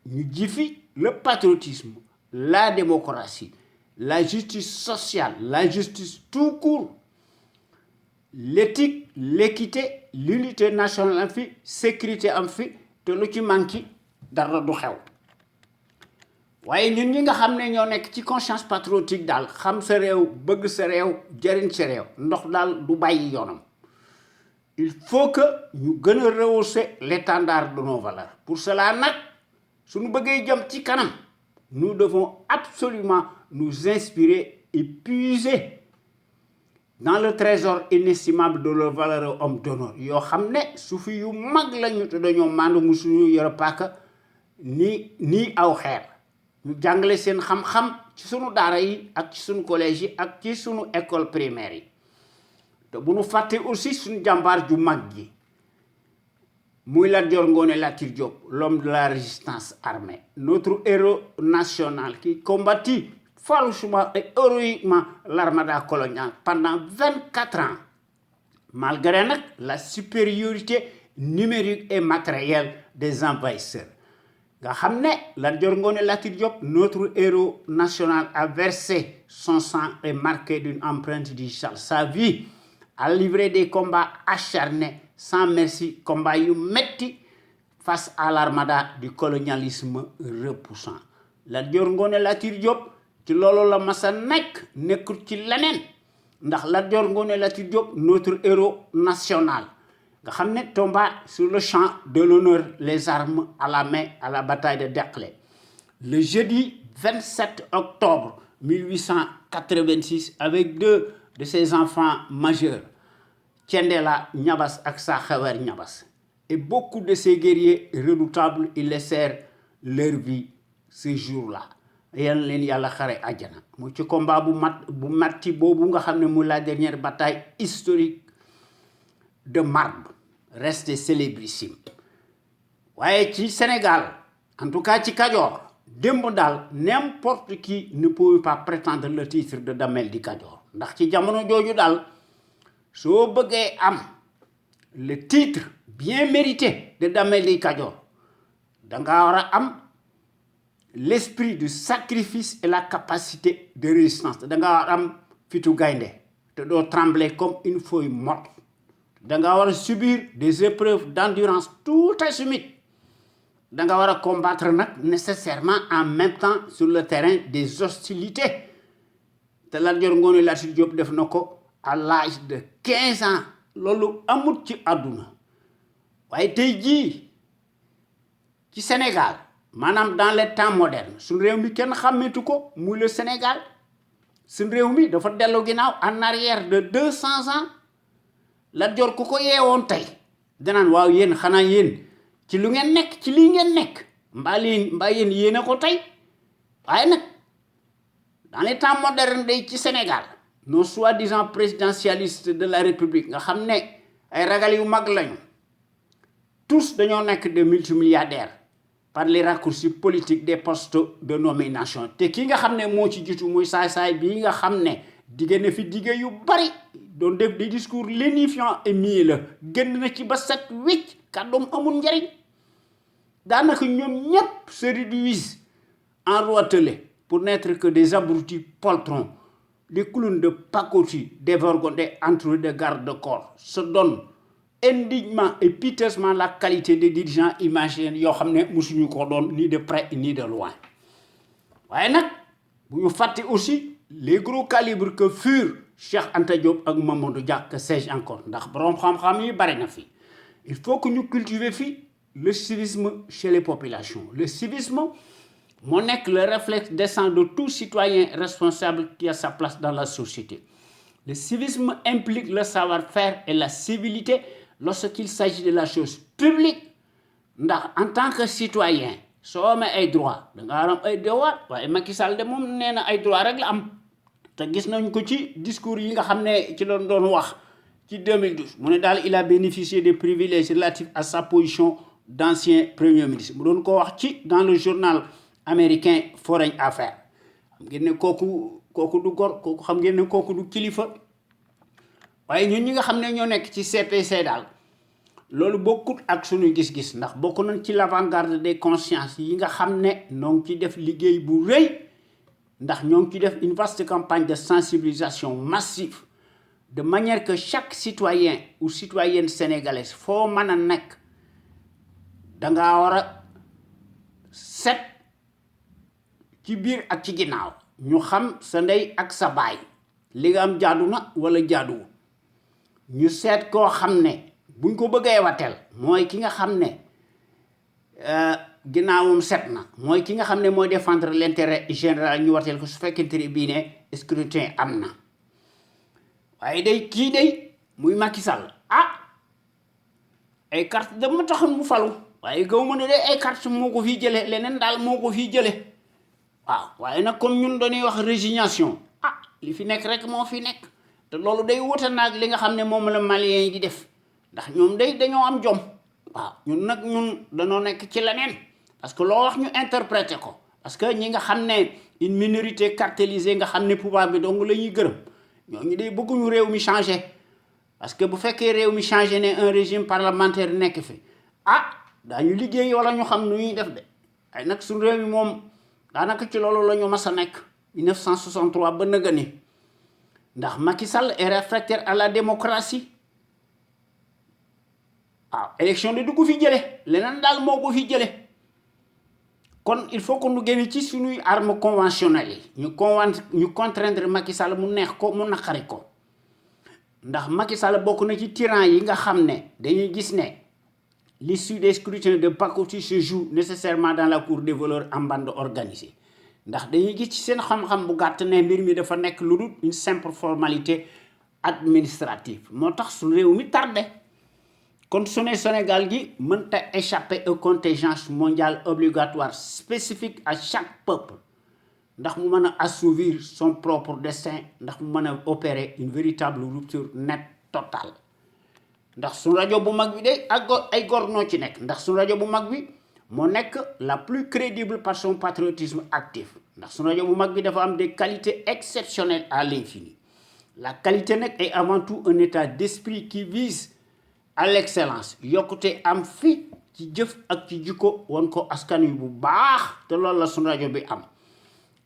ñu jifi le patriotisme la démocratie la justice sociale la justice tout court l'éthique l'équité l'unité nationale am fi sécurité am fi te lu ci manqué dara du xew waaye ñun ñi nga xam ne ñoo nekk ci conscience patriotique daal xam sa réew bëgg sa réew jëriñ sa réew ndox daal du bàyyi yoonam il faut que ñu gën a rehausser l'étendard de nos valeurs pour cela nag suñu bëggee jëm ci kanam nous devons absolument nous inspirer et puiser dans le trésor inestimable de leurs valeureux hommes d'honneur yoo xam ne sufi yu mag lañu te dañoo maandu mu suñu yore paaka nii aw xeer ñu jàngale seen xam-xam ci sunu daara yi ak ci sunu collège yi ak ci sunu école primaire yi te bu ñu fàtte aussi suñu jàmbaar ju mag gi muy Lat Dior Ngoné Latyr Diop l'homme de la résistance armée notre héros national qui combattit farouchement et héroïquement l'armada coloniale pendant 24 ans malgré nag la supériorité numérique et matérielle des envahisseurs nga xam ne Lat Dior Ngoné Latyr Diop notre héros national a versé son sang et marqué d'une empreinte digitale sa vie a livré des combats acharnés sans merci combat yu metti face à l'armada du colonialisme repoussant Lat Dior Ngoné Latyr Diop ci loolu la masa nekkul ci leneen ndax Lat Dior Ngoné Latyr Diop notre héros national nga xam ne tomba sur le champ de l'honneur les armes à la main à la bataille de Derklé le jeudi 27 octobre 1886 avec 2 de ses enfants majeurs Thiendella Niabass ak Sakhawar Niabass et beaucoup de ces guerriers redoutables ils laissèrent leur vie ce jour-là yal leen yàlla xare àjjana mu ci combat bu metti boobu nga xam ne mu la dernière bataille historique de marbre resté célébrissime waaye ci Sénégal en tout cas ci Kajoor démb daal n'importe qui ne pouvait pas prétendre le titre de Damel di Kajoor ndax ci jamono jooju daal soo bëggee am le titre bien mérité de Damel di Kajoor danga war a am l'esprit du sacrifice et la capacité de résistance danga war a am fitu gaynde te doo trembler comme une feuille morte danga war a subir des épreuves d'endurance tout azimut danga war a combattre nag nécessairement en même temps sur le terrain des hostilités te Lat Dior Ngoné Latyr Diop def na ko à l'âge de 15 ans loolu amut ci àdduna waaye tey jii ci Sénégal maanaam dans les temps modernes suñu réew mi kenn xàmmeetu ko muy le Sénégal suñu réew mi dafa dellu ginnaaw en arrière de 200 ans Lat Dior ku ko yeewoon tey danaan waaw yéen xanaa yéen ci lu ngeen nekk ci lii ngeen nekk mbaa yéen yéen a ko tey waaye nag dans les temps modernes day ci Sénégal nos soi-disant présidentialistes de la République nga xam ne ay ragal yu mag lañu tous dañoo nekk des multimilliardaires par les raccourcis politiques des postes de nomination te ki nga xam ne moo ci jiitu muy saay-saay bii nga xam ne digge na fi digge yu bari doon def des discours lénifiants et mielleux génn na ci ba set wicc kàddoom amul njariñ daanaka ñoom ñëpp se réduisent en roitelets pour n'être que des abrutis poltrons, des clowns de pacotille dévergondés entre eux de garde-corps, se donnent indignement et piteusement la qualité de dirigeants imaginaires yoo xam ne musuñu ko doon ni de près ni de loin. waaye nag bu ñu fàtte aussi les gros calibres que furent Cheikh Anta Diop ak Mamadou Dia, que sais-je encore, ndax borom xam-xam yi bari na fi. Il faut que ñu cultiver fi le civisme chez les populations. Le civisme moo nekk le réflexe décent de tout citoyen responsable qui a sa place dans la société. Le civisme implique le savoir-faire et la civilité lorsqu'il s'agit de la chose publique. ndax en tant que citoyen soo amee ay droit da nga am ay devoir waaye Macky Sall de moom nee na ay droit rek la am te gis nañ ko ci discours yi nga xam ne ci doon wax ci 2012 mu ne daal il a bénéficié des privilèges relatifs à sa position d'ancien premier ministre mu doon ko wax ci dans le journal américain Foreign Affairs. xam ngeen ne kooku du gor kooku xam ngeen ne kooku du kilifa waaye ñun ñi nga xam ne ñoo nekk ci CPC daal loolu bokkut ak suñu gis-gis ndax bokk nañ ci l'avant-garde des consciences yi nga xam ne ñoo ngi ci def liggéey bu rëy ndax ñoo ngi ci def une vaste campagne de sensibilisation massive de manière que chaque citoyen ou citoyenne sénégalaise foo mën a nekk dangaa war a set ci biir ak ci ginnaaw ñu xam sa ndey ak sa baay li nga am jaadu na wala jaaduwul ñu seet koo xam ne buñ ko bëggee wateel mooy ki nga xam ne ginnaawam set na mooy ki nga xam ne mooy défendre l'intérêt général ñu wateel ko su fekkente ne bii ne scrutin am na waaye day kii day muy Macky Sall ay carte dama taxoon mu falu waaye gaw ma ne day ay carte moo ko fii jële leneen daal moo ko fii jële waaw waaye nag comme ñun dañuy wax résignation li fi nekk rek moo fi nekk te loolu day wute naag li nga xam ne moom la Maliens yi di def ndax ñoom dañoo am jom waaw ñun dañoo nekk ci leneen parce que loo wax ñu interpréter ko parce que ñi nga xam ne une minorité cartélisée nga xam ne pouvoir bi dong la ñuy gërëm ñooñu day bëgguñu réew mi changer parce que bu fekkee réew mi changer ne un régime parlementaire nekk fi daañu liggéey wala ñu xam nu ñuy def de ay nag suñu réew mi moom daanaka ci loolu la ñu mas a nekk 1963 ba nëga ni ndax Macky Sall est réfractaire à la démocratie élection de du ko fi jële leneen daal moo ko fi jële kon il faut que ñu génn ci suñuy armes conventionnelles yi ñu contraindre Macky Sall mu neex ko mu naqari ko ndax Macky Sall bokk na ci tyran yi nga xam ne dañuy gis ne l'issue des scrutins de pacotille se joue nécessairement dans la cour des voleurs en bande organisée ndax dañuy gis ci seen xam-xam bu gàtt ne mbir mi dafa nekk lu dul une simple formalité administrative moo tax su réew mi tardé kon su ne Sénégal gi mënta échapper aux contingences mondiales obligatoires spécifiques à chaque peuple ndax mu mën a assouvir son propre destin ndax mu mën a opérer une véritable rupture nette totale ndax suñu rajo bu mag bi de ak ay góor noo ci nekk ndax suñu rajo bu mag bi moo nekk la plus crédible par son patriotisme actif ndax suñu rajo bu mag bi dafa am des qualités exceptionnelles à l'infini la qualité nag est avant tout un état d'esprit qui vise à l'excellence yokkute am fi ci jëf ak ci jikko won ko askan wi bu baax te loolu la suñu rajo bi am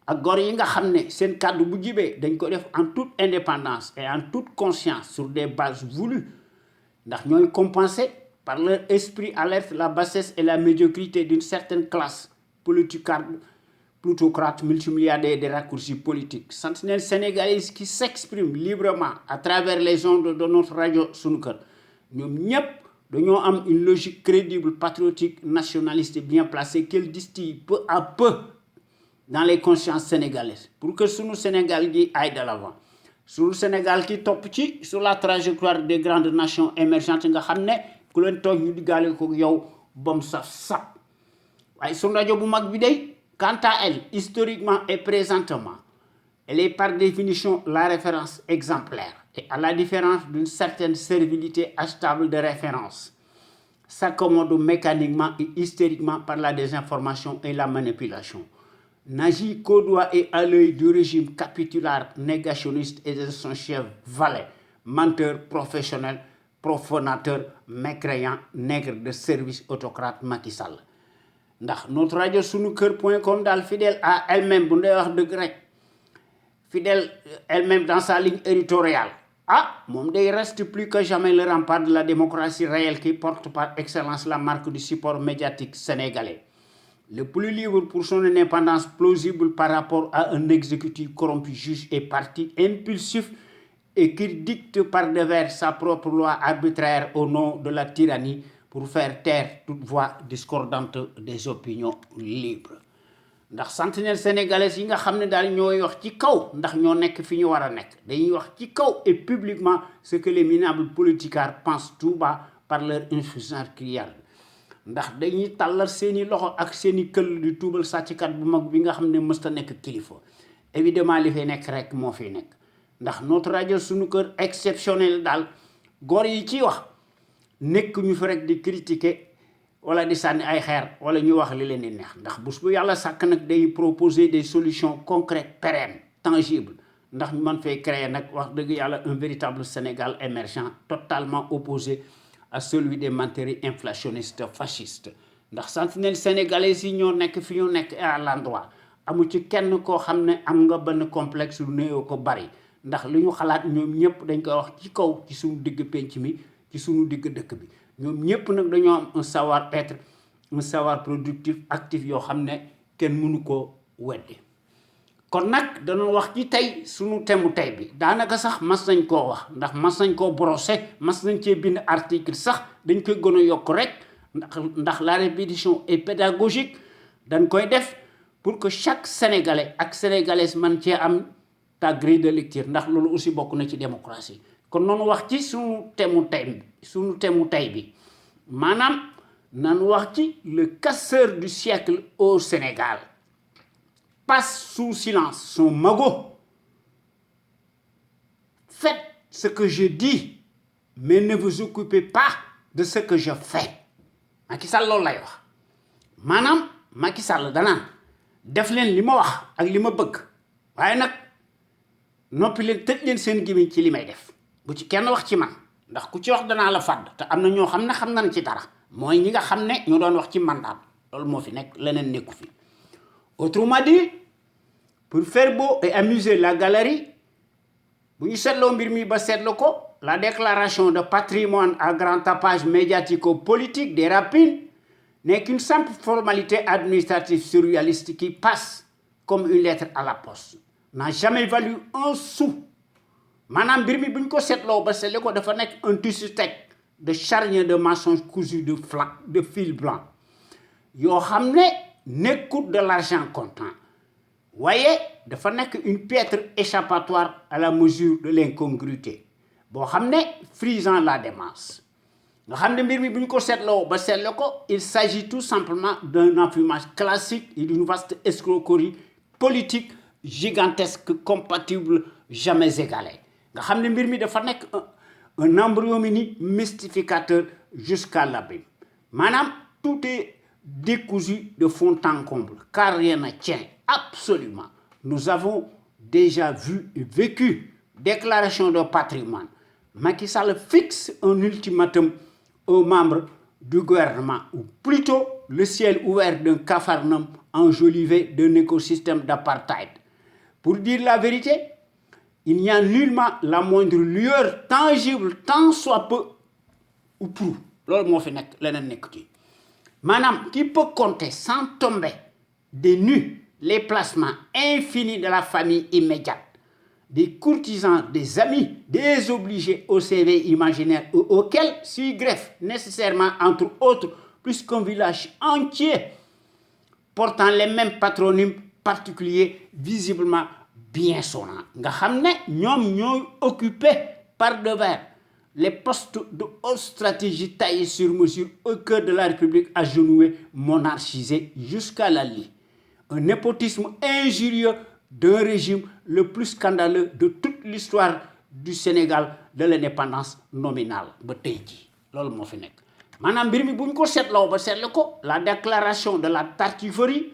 ak góor yi nga xam ne seen kàddu bu jibee dañ ko def en toute indépendance et en toute conscience sur des bases voulues ndax ñooy compensé par leur esprit alerte la bassesse et la médiocrité d'une certaine classe plutocrate multimilliardaire des raccourcis politiques sentinelle sénégalaise qui s'exprime librement à travers les ondes de notre radio sunu kër ñoom ñépp dañoo am une logique crédible patriotique nationaliste bien placée qu'elle distille peu à peu dans les consciences sénégalaises pour que sunu Sénégal gi aille de l'avant sunu Sénégal ki topp ci sur la trajectoire des grandes nations émergentes nga xam ne ku leen toog ñu diggaale ko yow bam saf waaye sunu rajo bu mag bi day quant à elle historiquement et présentement elle est par définition la référence exemplaire et à la différence d'une certaine servilité achetable de référence s'accommode mécaniquement et hystériquement par la désinformation et la manipulation n'agit qu'au doigt et à l'œil du régime capitulaire négationniste et de son chef valet menteur professionnel profanateur mécréant nègre de service autocrate Macky Sall ndax notre radio sunuker.com daal fidèle à elle-même bu ndey wax dëgg rek fidèle elle-même dans sa ligne éditoriale ah moom day reste plus que jamais le rempart de la démocratie réelle qui porte par excellence la marque du support médiatique sénégalais le plus libre pour son indépendance plausible par rapport à un exécutif corrompu, juge et parti impulsif et qui dicte par devers sa propre loi arbitraire au nom de la tyrannie pour faire taire toute voix discordante des opinions libres. ndax sentinelle sénégalais yi nga xam ne daal ñooy wax ci kaw ndax ñoo nekk fi ñu war a nekk dañuy wax ci kaw et publiquement ce que les minables politicards pensent tout bas par leur insuffisance criarde ndax dañuy tàllal seeni loxo ak seeni këll di tuubal sàcckat bu mag bi nga xam ne mësta nekk kilifa évidemment li fay nekk rek moo fiy nekk ndax notre radio sunu kër exceptionnel daal góor yi ciy wax nekk ñu fi rek di critiquer wala di sànni ay xeer wala ñu wax li leen di neex ndax bés bu yàlla sàkk nag day proposer des solutions concrètes pérennes tangibles ndax ñu mën fay créer nag wax dëgg yàlla un véritable Sénégal émergent totalement opposé à celui des menteries inflationnistes fascistes ndax sentinelle sénégalais yi ñoo nekk fi ñu nekk à l'endroit amu ci kenn koo xam ne am nga benn complexe lu néew ko bari ndax li ñu xalaat ñoom ñëpp dañ koy wax ci kaw ci suñu digg penc mi ci suñu digg dëkk bi ñoom ñëpp nag dañoo am un savoir-être un savoir productif actif yoo xam ne kenn mënu ko weddi kon nag dañoo wax ci tey suñu thème tey bi daanaka sax mas nañ koo wax ndax mas nañ koo brosser mas nañ cee bind article sax dañ koy gën a yokk rek ndax la répétition est pédagogique dañ koy def pour que chaque sénégalais ak sénégalaise man cee am ta grille de lecture ndax loolu aussi bokk na ci démocratie kon noonu wax ci suñu thème tey bi maanaam nanu wax ci le casseur du siècle au Sénégal passe sous silence son magot faites ce que je dis mais ne vous occupez pas de ce que je fais Macky Sall loolu lay wax maanaam Macky Sall danaan def leen li ma wax ak li ma bëgg waaye nag noppi leen tëj leen seen gémmiñ ci li may def bu ci kenn wax ci man ndax ku ci wax danaa la fàdd te am na ñoo xam ne xam nañ ci dara mooy ñi nga xam ne ñoo doon wax ci mandat loolu moo fi nekk leneen nekku fi autrement dit pour faire beau et amuser la galerie bu ñu seetloo mbir mi ba seetlu ko la déclaration de patrimoine à grand tapage médiatico-politique des rapines n'est qu'une simple formalité administrative surréaliste qui passe comme une lettre à la poste n'a jamais valu un sou maanaam mbir mi bu ñu ko seetloo ba seetlu ko dafa nekk un tissu teg de charniers de mensonges cousus de fil blanc yoo xam ne nekkut de l'argent comptant waaye dafa nekk une piètre échappatoire à la mesure de l'incongruité boo xam ne frisant la démence nga xam ne mbir mi bu ñu ko seetloo ba seetlu ko il s'agit tout simplement d'un enfumage classique et d'une vaste escroquerie politique gigantesque compatible jamais égalée nga xam ne mbir mi dafa nekk un embryomini mystificateur jusqu'à l'abîme maanaam tout est décousu de fond en comble car rien ne tient absolument nous avons déjà vu et vécu déclaration de patrimoine Macky Sall fixe un ultimatum aux membres du gouvernement ou plutôt le ciel ouvert d'un capharnaüm enjolivé d'un écosystème d'apartheid pour dire la vérité il n'y a nullement la moindre lueur tangible tant soit peu ou prou loolu moo fi nekk leneen nekk ci maanaam qui peut compter sans tomber des nues les placements infinis de la famille immédiate des courtisans, des amis, des obligés au CV imaginaire auxquels s'y greffe nécessairement entre autres plus qu'un village entier portant les mêmes patronymes particuliers visiblement bien sonnants nga xam ne ñoom ñooy occupé par devers les postes de haute stratégie taillés sur mesure au cœur de la République agenouillée monarchisée jusqu'à la lie un népotisme injurieux d'un régime le plus scandaleux de toute l'histoire du Sénégal de l'indépendance nominale ba tey jii loolu moo fi nekk maanaam mbir mi bu ñu ko seetloo ba seetlu ko la déclaration de la tartufferie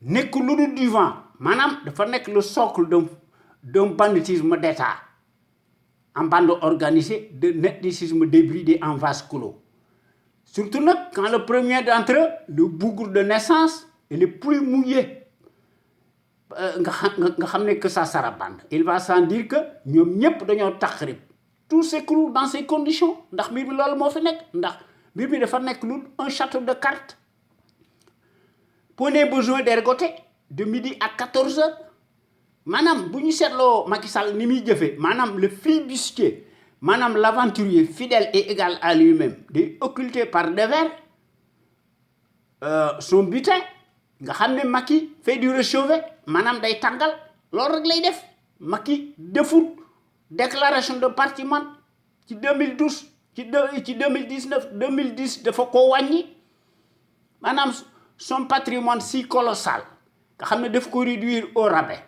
nekk lu dul du vent maanaam dafa nekk le socle d'un banditisme d'État en bande organisée de netlicisme débridé en vase clos surtout quand le premier d'entre eux, le bougre de naissance, est le plus mouillé. Que ça sarabande. Il va sans dire que nous ñëpp dañoo taxrib. Tout s'écroule dans ces conditions. Ndax mbir mi loolu moo fi nekk ndax mbir mi dafa nekk lu un château de cartes. Prenez besoin d'ergoter de midi à 14h. Madame, bu ñu seetloo Macky Sall ni muy jëfee maanaam le flibustier maanaam l'aventurier fidèle et égal à lui-même day occulté par devers son butin nga xam ne Macky fait du réchauffé maanaam day tàngal loolu rek lay def Macky defut déclaration de patrimoine ci 2012 ci 2019 2010 dafa ko wàññi maanaam son patrimoine si colossal nga xam ne daf ko réduire au rabais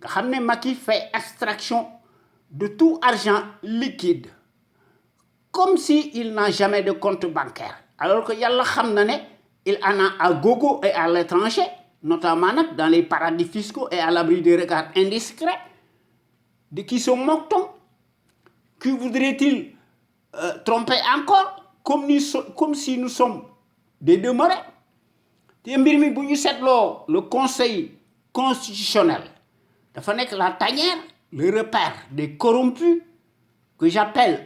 nga xam ne Macky fait abstraction de tout argent liquide comme si il n'a jamais de compte bancaire alors que yàlla xam na ne il en a à gogo et à l'étranger notamment nag dans les paradis fiscaux et à l'abri des regards indiscrets de qui se moque-t-on? Qui voudrait-il tromper encore comme si nous sommes des demeurés? te mbir mi bu ñu seetloo le conseil constitutionnel dafa nekk la tanière le repère des corrompus que j'appelle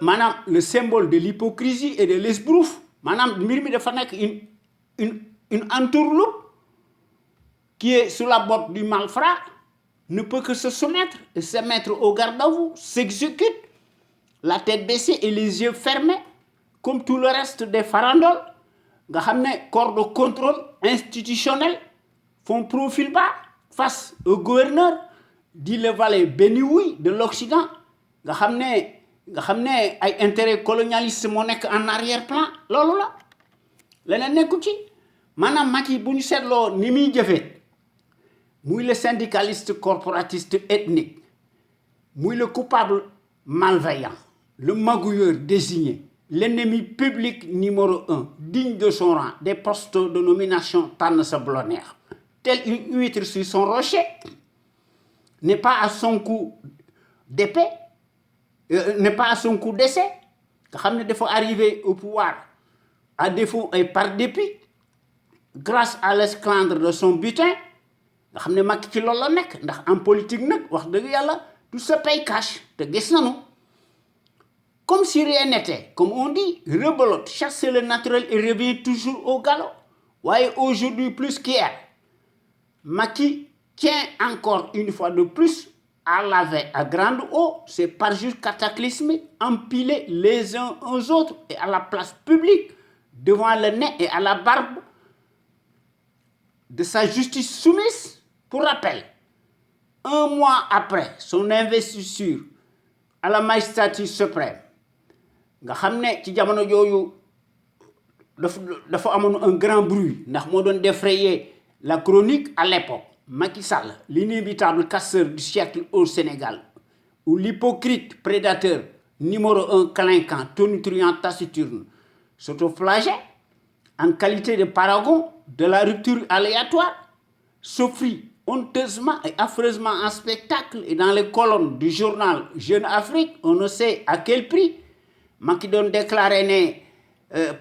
maanaam le symbole de l'hypocrisie et de l'esbrouffe maanaam mbir mi dafa nekk une entourloupe qui est sous la botte du malfrat ne peut que se soumettre et se mettre au garde à vous s'exécute la tête baissée et les yeux fermés comme tout le reste des farandoles nga xam ne corps de contrôle institutionnel font profil bas face au gouverneur dit le valet béni-oui de l'Occident nga xam ne ay intérêt colonialiste moo nekk en arrière-plan loolu la leneen nekku ci maanaam Macky bu ñu seetloo ni muy jëfee muy le syndicaliste corporatiste ethnique muy le coupable malveillant le magouilleur désigné l'ennemi public numéro 1 digne de son rang des postes de nomination tànn sa blonneer tel une huître sur son rocher n'est pas à son coup d'épée n'est pas à son coup d'essai nga xam ne dafa arriver au pouvoir à défaut et par dépit grâce à l'esclandre de son butin nga xam ne Macky ci loolu la nekk ndax en politique nag wax dëgg yàlla tout se paye cash te gis nañu comme si rien n'était comme on dit rebelote chasser le naturel et revient toujours au galop waaye aujourd'hui plus qu'hier Macky tient encore une fois de plus à laver à grande eau ces parjures cataclysmiques empilés les uns aux autres et à la place publique devant le nez et à la barbe de sa justice soumise. Pour rappel, un mois après son investiture à la magistrature suprême nga xam ne ci jamono jooju dafa amoon un grand bruit ndax moo doon défrayer la chronique à l'époque Macky Sall l'inévitable casseur du siècle au Sénégal ou l'hypocrite prédateur numéro 1 clinquant tonitruant taciturne s'autoflagelle en qualité de paragon de la rupture aléatoire s'offrit honteusement et affreusement en spectacle et dans les colonnes du journal Jeune Afrique on ne sait à quel prix Macky doon déclaré ne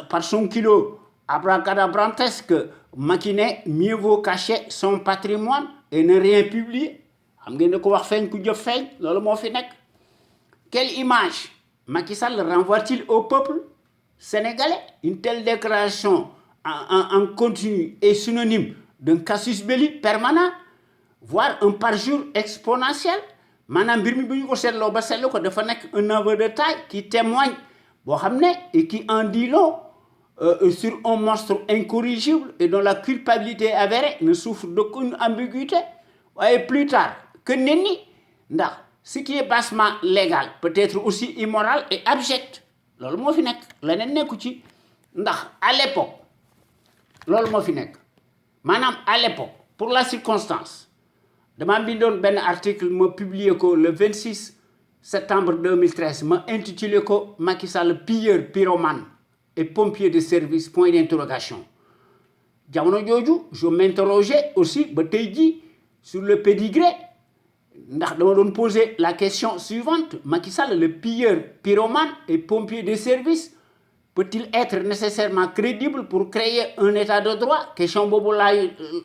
par son kilo abracadabrantesque Macky ne mieux vaut cacher son patrimoine et ne rien publier xam ngeen ne ko wax feeñ ku jëf feeñ loolu moo fi nekk quelle image Macky Sall renvoie-t-il au peuple sénégalais une telle déclaration en continu est synonyme d'un casus belli permanent voire un parjure exponentiel maanaam mbir mi bu ñu ko seetloo ba seetlu ko dafa nekk un aveu de taille qui témoigne boo xam ne et qui en dit long sur un monstre incorrigible et dont la culpabilité avérée ne souffre d'aucune ambiguïté waaye plus tard que nenni ndax ce qui est bassement légal peut être aussi immoral et abject loolu moo fi nekk leneen nekku ci ndax à l'époque loolu moo fi nekk maanaam à l'époque pour la circonstance dama bindoon benn article ma publié ko le 26 septembre 2013 ma intitulé ko Macky Sall pilleur pyromane et pompier de service point d'interrogation jamono jooju je m'interrogeais aussi ba tey jii sur le pédigré ndax dama doon poser la question suivante Macky Sall le pilleur pyromane et pompier de service peut-il être nécessairement crédible pour créer un état de droit? Question boobu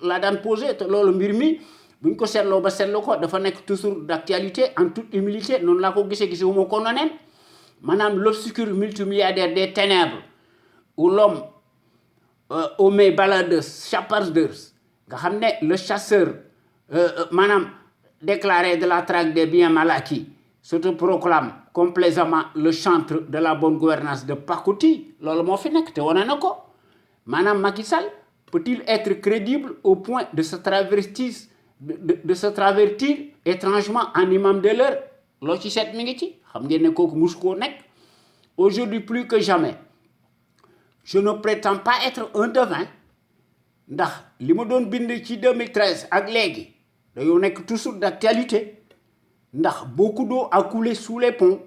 la daan posé te loolu mbir mi bu ñu ko seetloo ba seetlu ko dafa nekk toujours d'actualité en toute humilité noonu laa ko gisee gisewuma ko noneen maanaam l'obscur multimilliardaire des ténèbres ou l'homme aux mains baladeuses chapardeuses nga xam ne le chasseur maanaam déclaré de la traque des biens mal acquis s'autoproclame complaisamment le chantre de la bonne gouvernance de pacotille loolu moo fi nekk te wane na ko maanaam Macky Sall peut-il être crédible au point de se travestir étrangement en imam de l'heure loo ci seet mi ngi ci xam ngeen ne kooku mus koo nekk aujourd'hui plus que jamais je ne prétends pas être un devin ndax li ma doon bind ci 2013 ak léegi dañoo nekk toujours d'actualité ndax beaucoup d'eau a coulé sous les ponts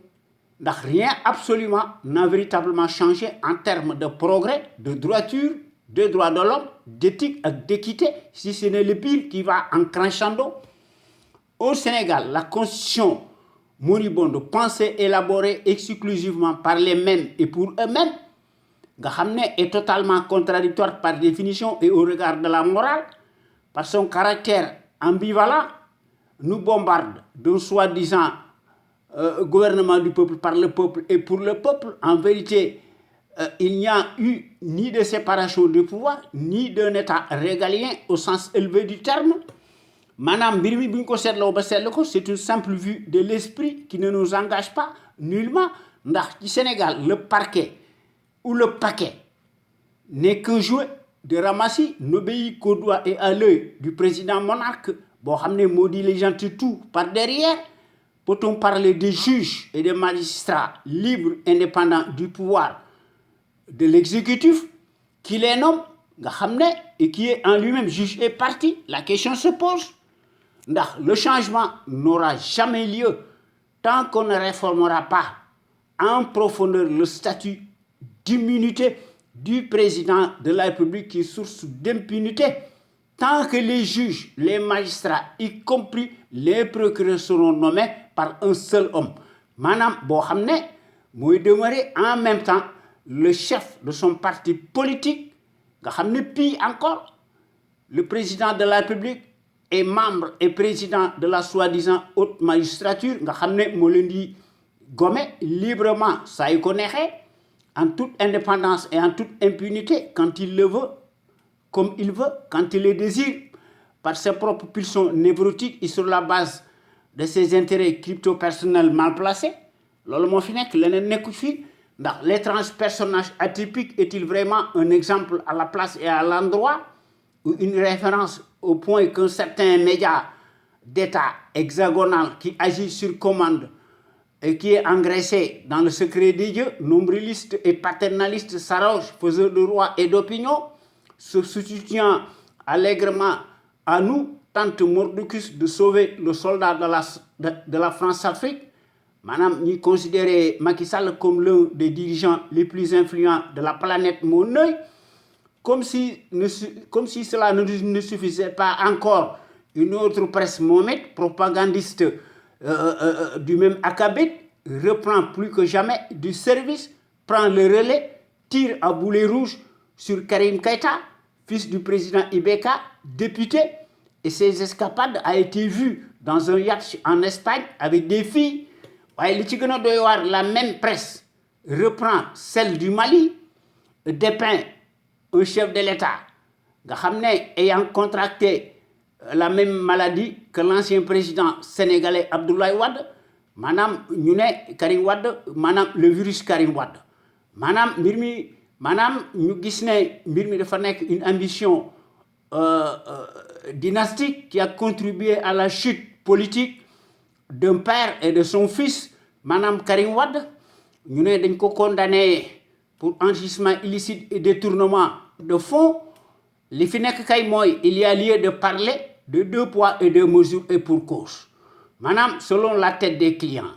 ndax rien absolument n'a véritablement changé en termes de progrès de droiture de droits de l'homme d'éthique ak d'équité si ce n'est le pire qui va en crescendo au Sénégal la constitution moribonde pensée élaborée exclusivement par les mêmes et pour eux-mêmes nga xam ne est totalement contradictoire par définition et au regard de la morale par son caractère ambivalent nous bombarde d'un soi-disant gouvernement du peuple par le peuple et pour le peuple en vérité il n'y a eu ni de séparation du pouvoir ni d'un état régalien au sens élevé du terme maanaam mbir mi bu ñu ko seetloo ba seetlu ko c'est une simple vue de l'esprit qui ne nous engage pas nullement ndax ci Sénégal le parquet ou le paquet n'est qu'un jouet de ramassis n'obéit qu'au doigt et à l'œil du président monarque boo xam ne moo diligente tout par derrière peut-on parler des juges et des magistrats libres indépendants du pouvoir de l'exécutif qui les nomme nga xam ne et qui est en lui-même juge et partie la question se pose ndax le changement n'aura jamais lieu tant qu'on ne réformera pas en profondeur le statut d'immunité du président de la République qui est source d'impunité tant que les juges, les magistrats, y compris les procureurs seront nommés par un seul homme maanaam boo xam ne mooy demeurer en même temps le chef de son parti politique nga xam ne puis encore le président de la République est membre et président de la soi-disant haute magistrature nga xam ne moo leen di gommer librement saa yu ko neexee en toute indépendance et en toute impunité quand il le veut comme il veut quand il le désire par ses propres pulsions névrotiques et sur la base de ses intérêts crypto-personnels mal placés loolu moo fi nekk leneen nekku fi ndax l'étrange personnage atypique est-il vraiment un exemple à la place et à l'endroit ou une référence au point qu'un certain média d'État hexagonal qui agit sur commande et qui est engraissé dans le secret des dieux, nombriliste et paternaliste s'arroge, faiseur de roi et d'opinion, se substituant allègrement à nous, tente Mordicus de sauver le soldat de la France-Afrique. Maanaam ñuy considérer Macky Sall comme l'un des dirigeants les plus influents de la planète mon œil, comme si cela ne suffisait pas encore, une autre presse mohammed, propagandiste du même acabit, reprend plus que jamais du service, prend le relais, tire à boulet rouge sur Karim Keïta, fils du président Ibeka, député, et ses escapades a été vues dans un yacht en Espagne avec des filles. waaye li ci gën a doy waar la même presse reprend celle du Mali, dépeint un chef de l'État nga xam ne ayant contracté la même maladie que l'ancien président sénégalais Abdoulaye Wade maanaam ñu ne Karim Wade maanaam le virus Karim Wade maanaam mbir mi maanaam ñu gis ne mbir mi dafa nekk une ambition dynastique qui a contribué à la chute politique d'un père et de son fils maanaam Karim Wade ñu ne dañ ko condamné pour enrichissement illicite et détournement de fonds li fi nekk kay mooy il y a lieu de parler de deux poids et deux mesures et pour cause maanaam selon la tête des clients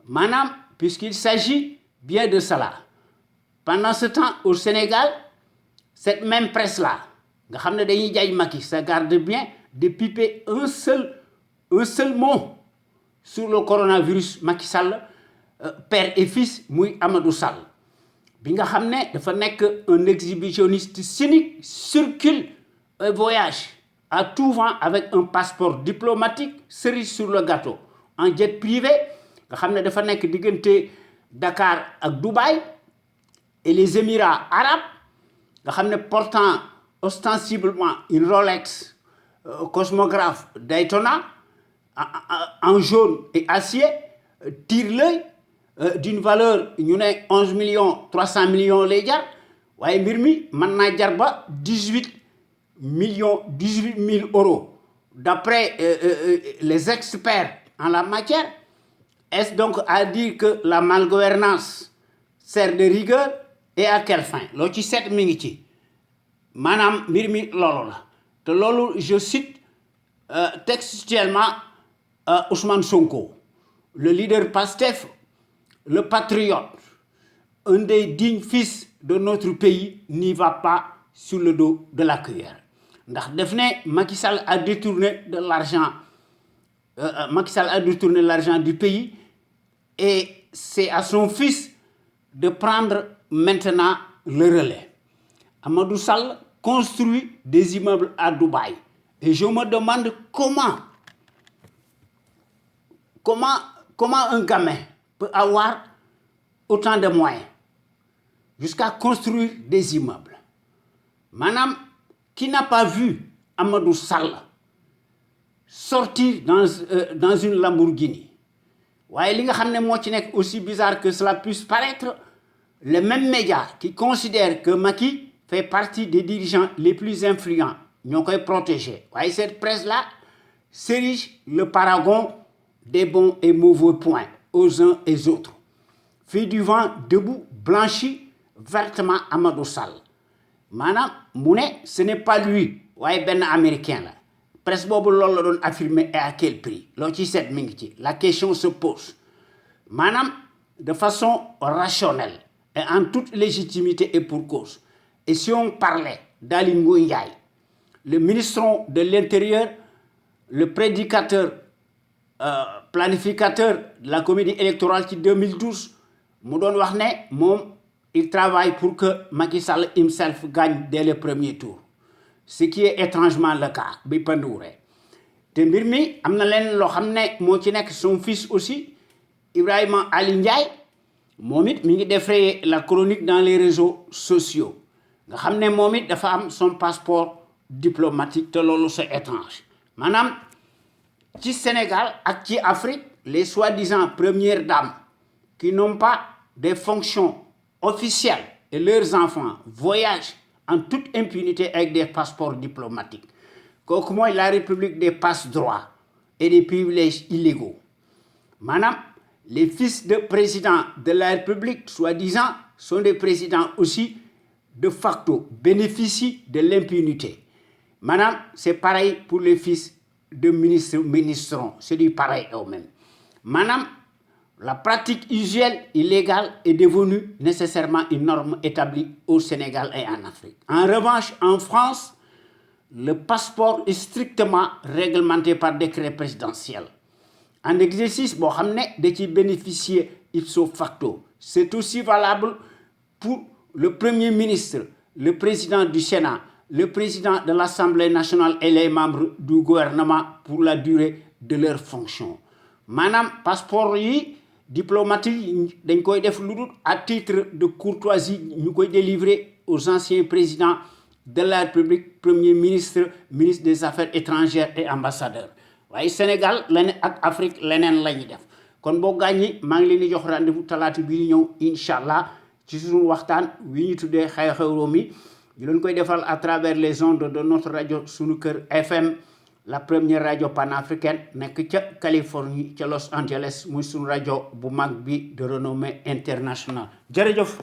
maanaam puisqu'il s'agit bien de cela pendant ce temps au Sénégal cette même presse là nga xam ne dañuy jaay Macky ça garde bien de piper un seul mot sur le coronavirus Macky Sall père et fils muy Amadou Sall bi nga xam ne dafa nekk un exhibitionniste cynique, circule et voyage à tout vent avec un passeport diplomatique, cerise sur le gâteau, en jet privé nga xam ne dafa nekk diggante Dakar ak Dubaï et les Émirats arabes nga xam ne portant ostensiblement une Rolex cosmographe Daytona en jaune et acier, tire l'œil d'une valeur ñu ne 11 millions 300 millions lay jar waaye mbir mi mën naa jar ba 18 000 euros d'après les experts en la matière. Est-ce donc à dire que la malgouvernance sert de rigueur et à quelle fin? loo ci seet mi ngi ci maanaam mbir mi loolu la te loolu je cite textuellement Ousmane Sonko, le leader Pastef, le patriote, un des dignes fils de notre pays, n'y va pas sur le dos de la cuillère. ndax def ne Macky Sall a détourné de l'argent du pays et c'est à son fils de prendre maintenant le relais. Amadou Sall construit des immeubles à Dubaï et je me demande comment un gamin peut avoir autant de moyens jusqu'à construire des immeubles. Madame, qui n'a pas vu Amadou Sall sortir dans une Lamborghini? waaye li nga xam ne moo ci nekk aussi bizarre que cela puisse paraître, les mêmes médias qui considèrent que Macky fait partie des dirigeants les plus influents ñoo koy protéger waaye cette presse-là s'érige le paragon des bons et mauvais points aux uns et aux autres. Fait du vent debout, blanchi vertement Amadou Sall. Maanaam mu ne ce n'est pas lui waaye benn américain la presse boobu loolu la doon affirmer et à quel prix loo ci seet mi ngi ci. La question se pose maanaam de façon rationnelle et en toute légitimité et pour cause. Et si on parlait d'Aly Ngouille Ndiaye, le ministre de l'Intérieur, le prédicateur planificateur de la comédie électorale ci 2012 mu doon wax ne moom il travaille pour que Macky Sall himself gagne dès le premier tour, ce qui est étrangement le cas bi panduure te mbir mi am na leen loo xam ne moo ci nekk. Son fils aussi Ibrahima Ali Ndiaye moom it mi ngi défrayer la chronique dans les réseaux sociaux nga xam ne moom it dafa am son passeport diplomatique te loolu c'est étrange. Maanaam ci Sénégal ak ci Afrique, les soi-disant premières dames qui n'ont pas des fonctions officielles et leurs enfants voyagent en toute impunité avec des passeports diplomatiques. Kooku mooy la République des passe-droits et des privilèges illégaux. Maanaam les fils de présidents de la République soi-disant sont des présidents aussi de facto, bénéficient de l'impunité. Maanaam c'est pareil pour les fils de ministrons, c'est du pareil au même. Maanaam la pratique usuelle illégale est devenue nécessairement une norme établie au Sénégal et en Afrique. En revanche, en France, le passeport est strictement réglementé par décret présidentiel. En exercice boo xam ne da ci bénéficier ipso facto. C'est aussi valable pour le Premier ministre, le président du Sénat, le président de l'Assemblée nationale et les membres du gouvernement pour la durée de leur fonction. Maanaam passeport yi diplomatique dañ koy def lu dul à titre de courtoisie ñu koy délivrer aux anciens présidents de la République, Premier ministre, ministre des Affaires étrangères et ambassadeurs. waaye Sénégal leneen ak Afrique leneen la ñuy def. kon boo gaañi maa ngi leen di jox rendez-vous talaata bii ñëw incha allah ci suñu waxtaan wi ñu tuddee xew-xew réew mi ñu leen koy defal à travers les ondes de notre rajo Sunu Kër FM, la première rajo panafricaine nekk ca Californie ca Los Angeles muy suñu rajo bu mag bi de renommée internationale. Jërëjëf.